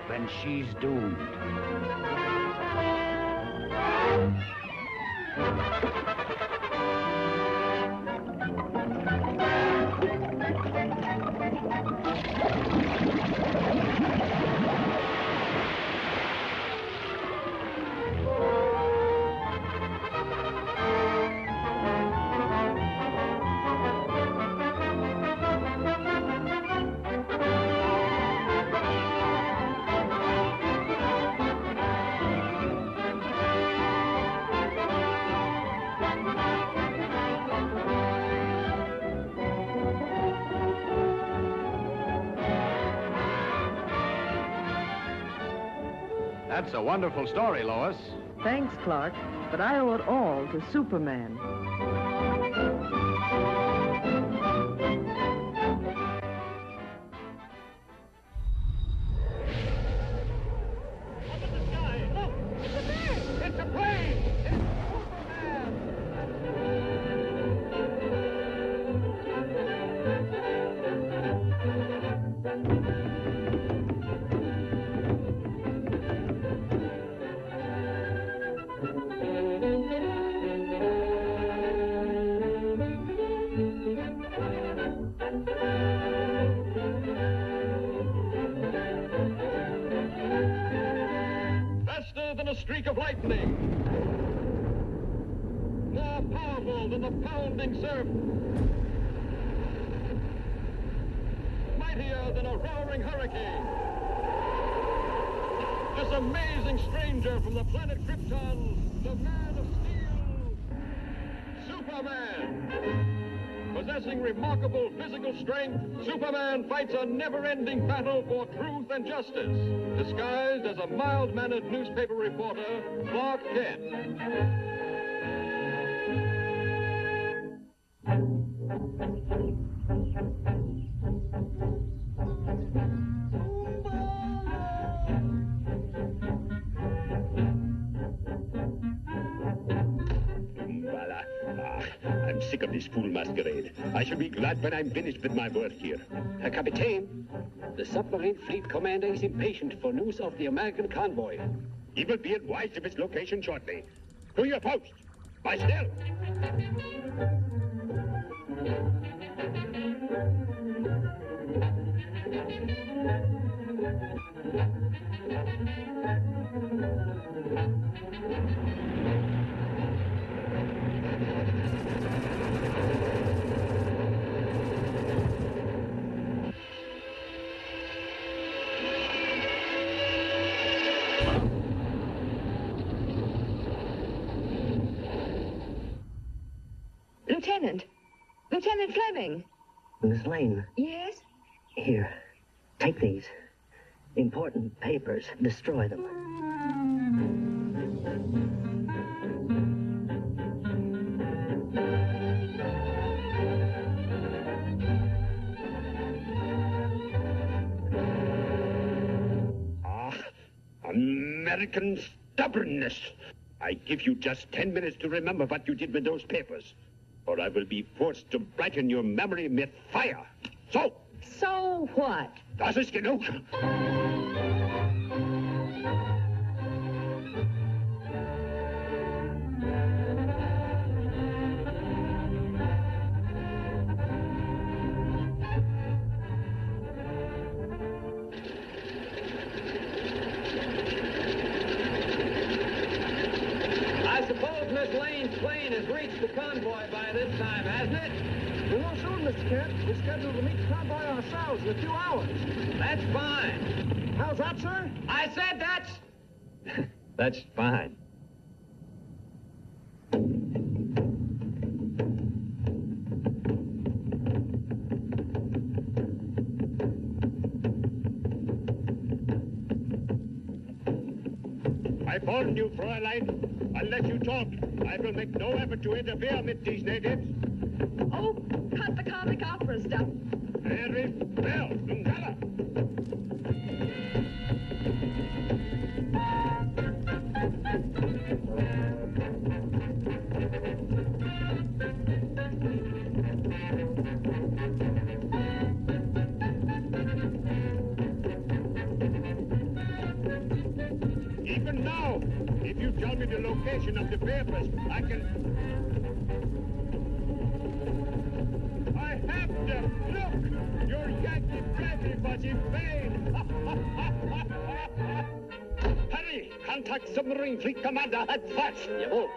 and she's doomed. That's a wonderful story, Lois. Thanks, Clark, but I owe it all to Superman. It's a plane! Faster than a streak of lightning. More powerful than the pounding surf. Mightier than a roaring hurricane. This amazing stranger from the planet Krypton, the Man of Steel, Superman. Possessing remarkable physical strength, Superman fights a never-ending battle for truth and justice, disguised as a mild-mannered newspaper reporter, Clark Kent. I'm sick of this fool masquerade. I shall be glad when I'm finished with my work here. Captain, the submarine fleet commander is impatient for news of the American convoy. He will be advised of its location shortly. To your post. By stealth. Lieutenant Fleming. Miss Lane. Yes? Here, take these. Important papers. Destroy them. American stubbornness. I give you just 10 minutes to remember what you did with those papers, or I will be forced to brighten your memory with fire. So what? Das ist genug. I suppose Miss Lane's plane has reached the convoy by this time, hasn't it? We won't soon, Mr. Kent. We're scheduled to meet the convoy ourselves in a few hours. That's fine. How's that, sir? I said that's... That's fine. I warned you, Fräulein. Unless you talk, I will make no effort to interfere with these natives. Oh, cut the comic opera stuff. Very well, Gala. the location of the papers. I have them. Look! Your Yankee friendly was in vain. Hurry! Contact submarine fleet commander at fast. Jawohl.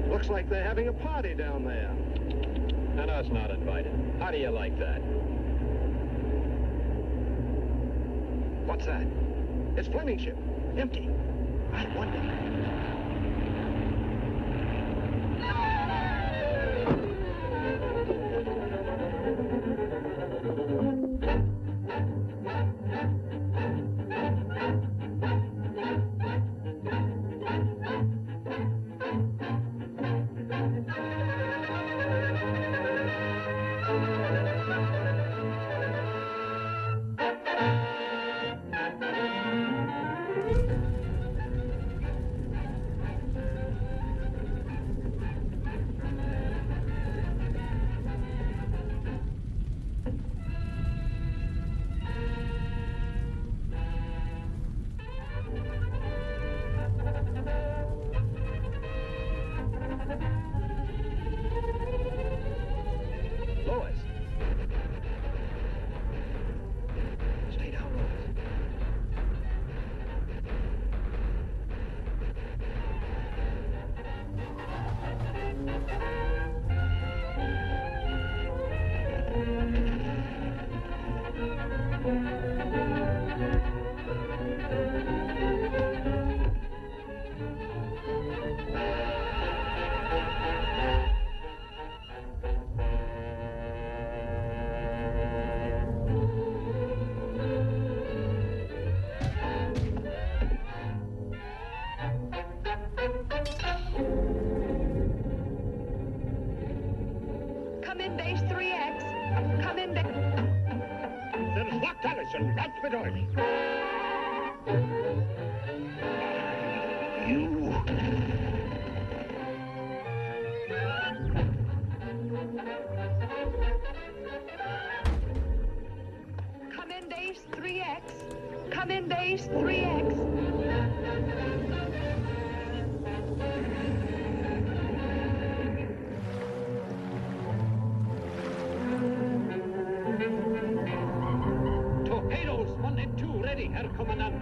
Looks like they're having a party down there. And us not invited. How do you like that? What's that? It's Fleming's ship. Empty. I wonder. Lois. Stay down, Lois. Come in base 3X. Come in base... Then what, Allison? Raus mit euch! You... Come in base 3X. Come in base 3X. Torpedoes 1 and 2 ready, Herr Kommandant.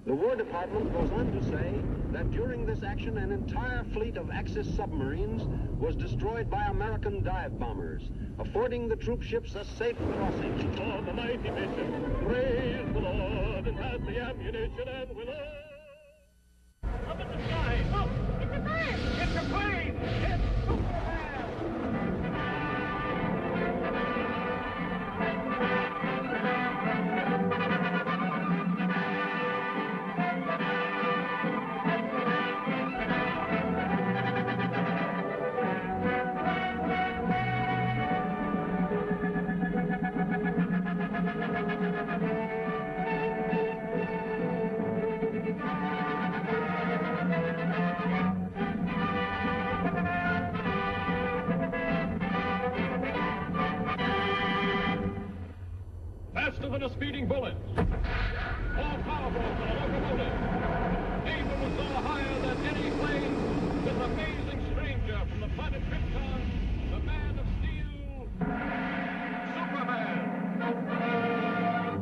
The War Department goes on to say that during this action, an entire fleet of Axis submarines was destroyed by American dive bombers, affording the troop ships a safe crossing. For the mighty mission, praise the Lord, and has the ammunition, and will all... Up in the sky, look! It's a bird! It's a plane! It's faster than a speeding bullet, more powerful than a locomotive, able to soar higher than any plane, this amazing stranger from the planet Krypton, the Man of Steel, Superman.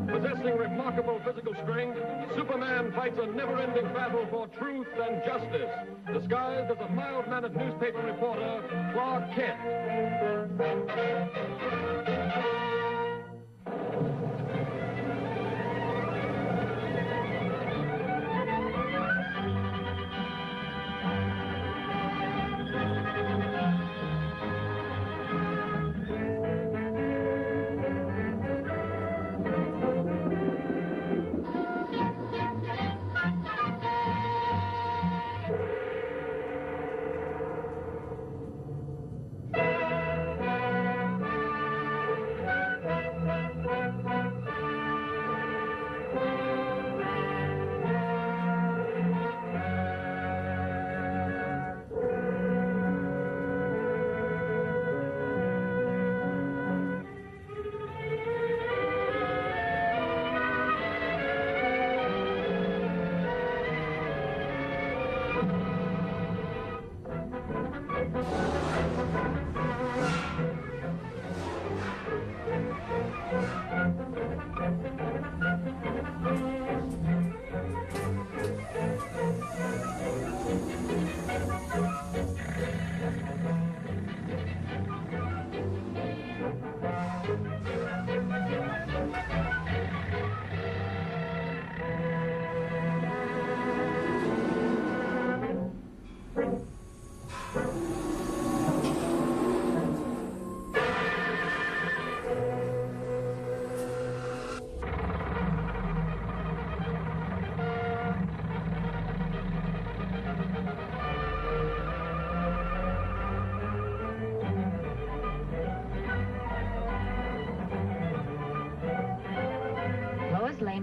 Possessing remarkable physical strength, Superman fights a never-ending battle for truth and justice, disguised as a mild-mannered newspaper reporter, Clark Kent.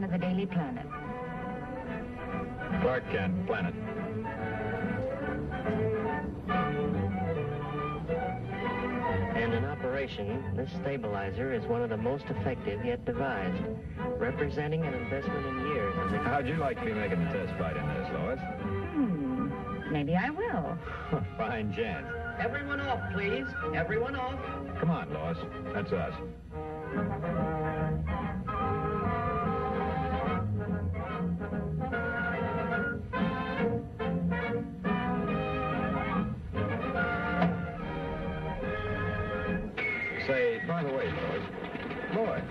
of the Daily Planet. Clark Kent, Planet. And in operation, this stabilizer is one of the most effective yet devised, representing an investment in years. How'd you like to be making the test flight in this, Lois? Maybe I will. Fine chance. Everyone off, please. Everyone off. Come on, Lois. That's us. Say, by the way, Lois. Lois.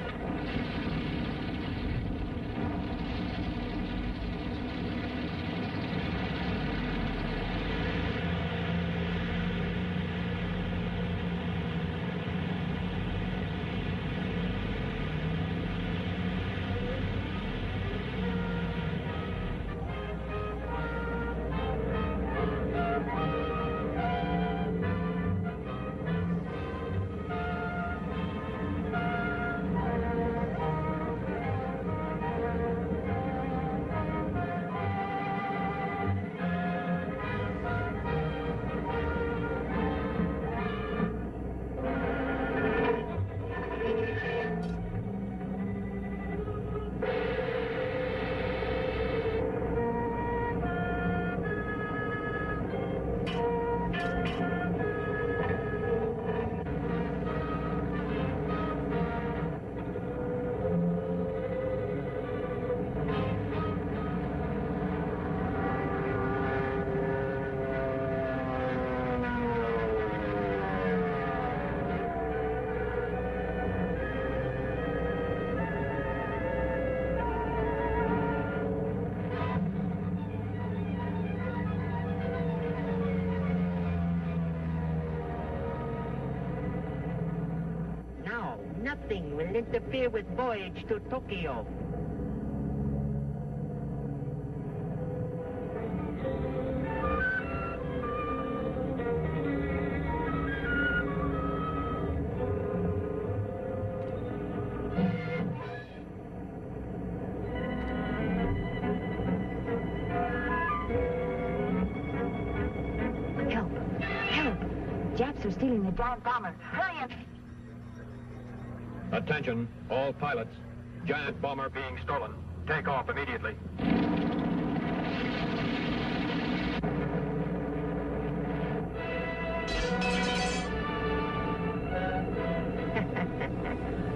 Nothing will interfere with voyage to Tokyo. Help! Help! Japs are stealing the giant bomber. Hurry! Attention, all pilots. Giant bomber being stolen. Take off immediately.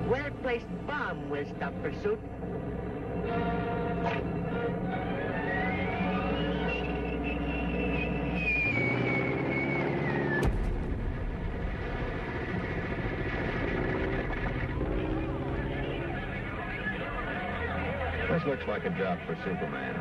Well-placed bomb will stop pursuit. This looks like a job for Superman.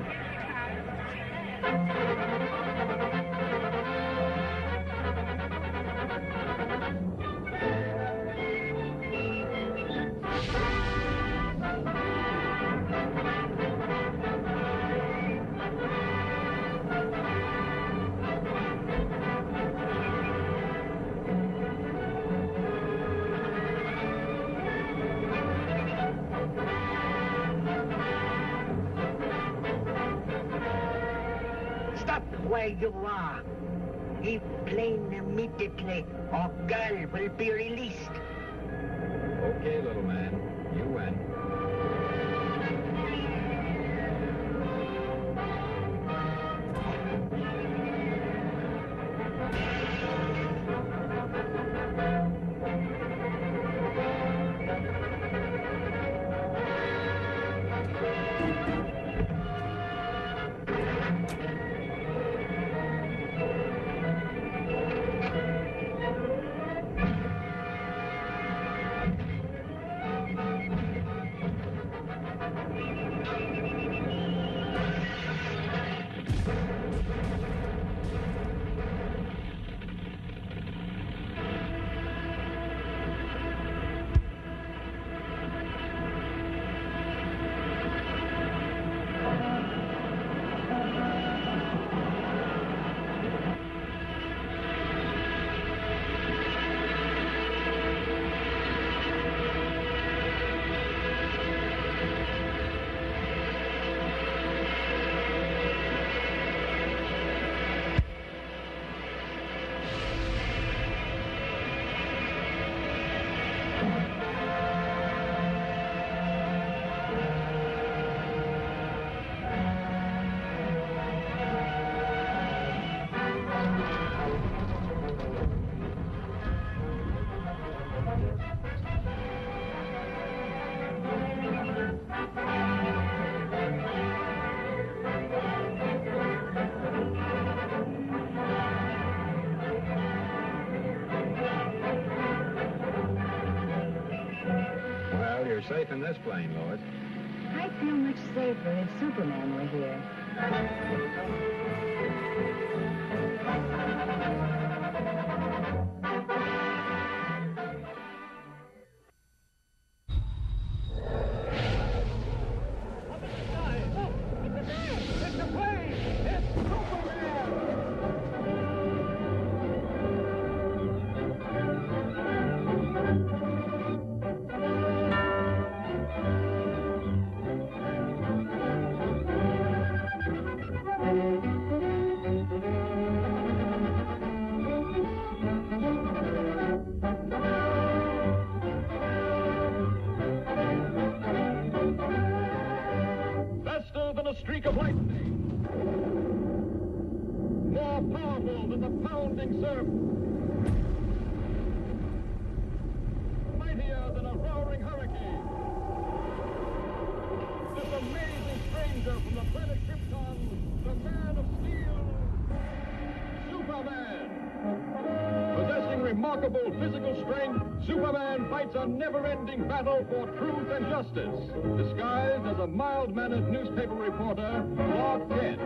Where you are. Leave plane immediately, or girl will be released. Okay, little man. You win. you're safe in this plane, Lois. I'd feel much safer if Superman were here. Faster than a streak of lightning. More powerful than the pounding surf. Mightier than a roaring hurricane. This amazing stranger from the planet Krypton, the Man of Steel, Superman. Possessing remarkable physical strength, Superman fights a never-ending battle for truth and justice, disguised as a mild-mannered newspaper reporter, Clark Kent.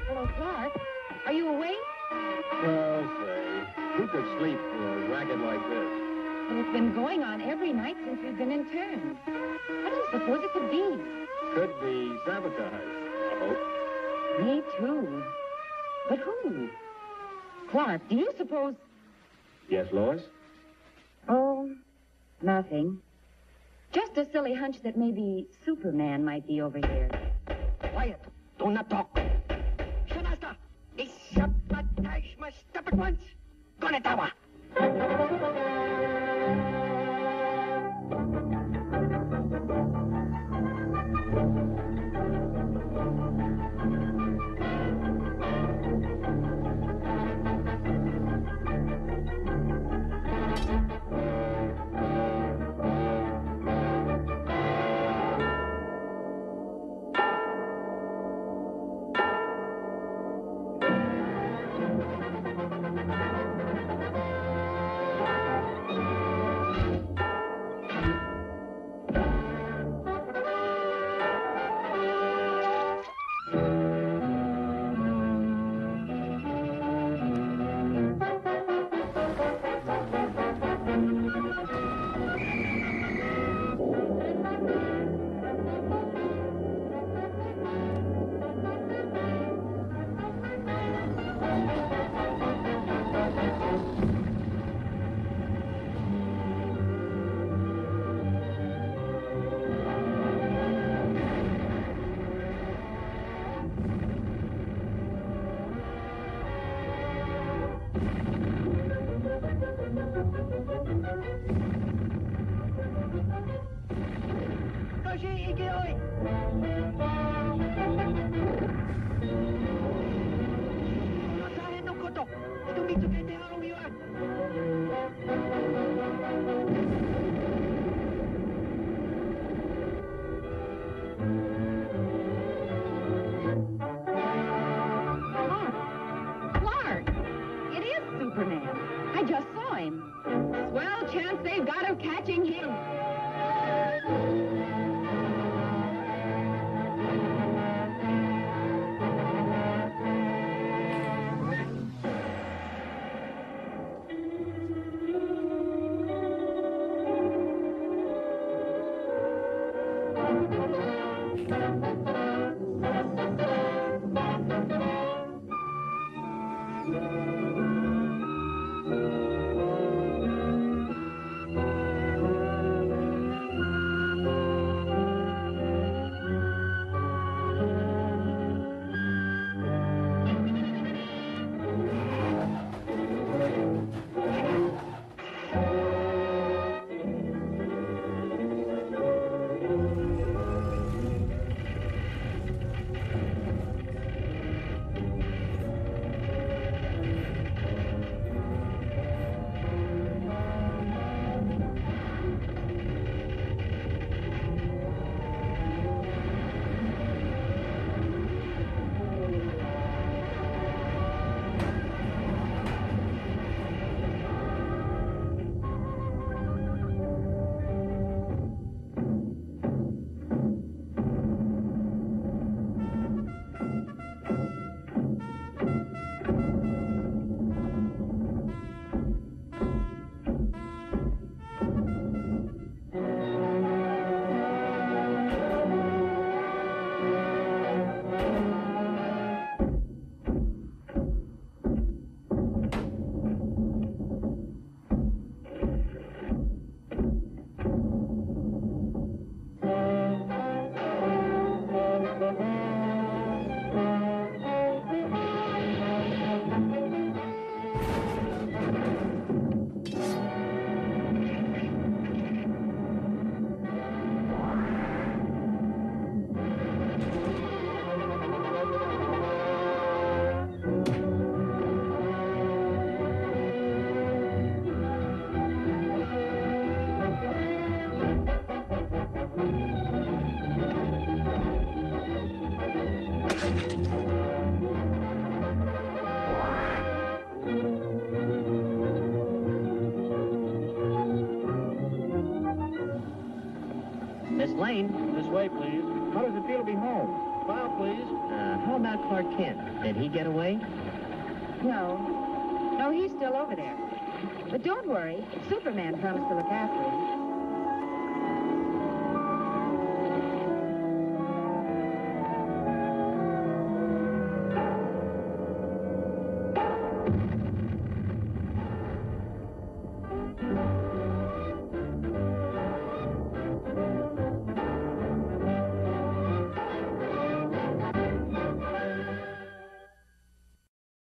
Hello, Clark. Are you awake? Well, say, who could sleep for a racket like this? Well, it's been going on every night since we've been interned. What do you suppose it could be? Could be sabotage, I hope. Me too. But who? Clark, do you suppose... Yes, Lois? Oh, nothing. Just a silly hunch that maybe Superman might be over here. Quiet. Do not talk. Shadasta, is sabotage must stop at once. Konetawa. Clark! It is Superman. I just saw him. Swell chance they've got of catching him. plane. This way, please. How does it feel to be home? File, please. How about Clark Kent? Did he get away? No. No, he's still over there. But don't worry. Superman promised to look after him.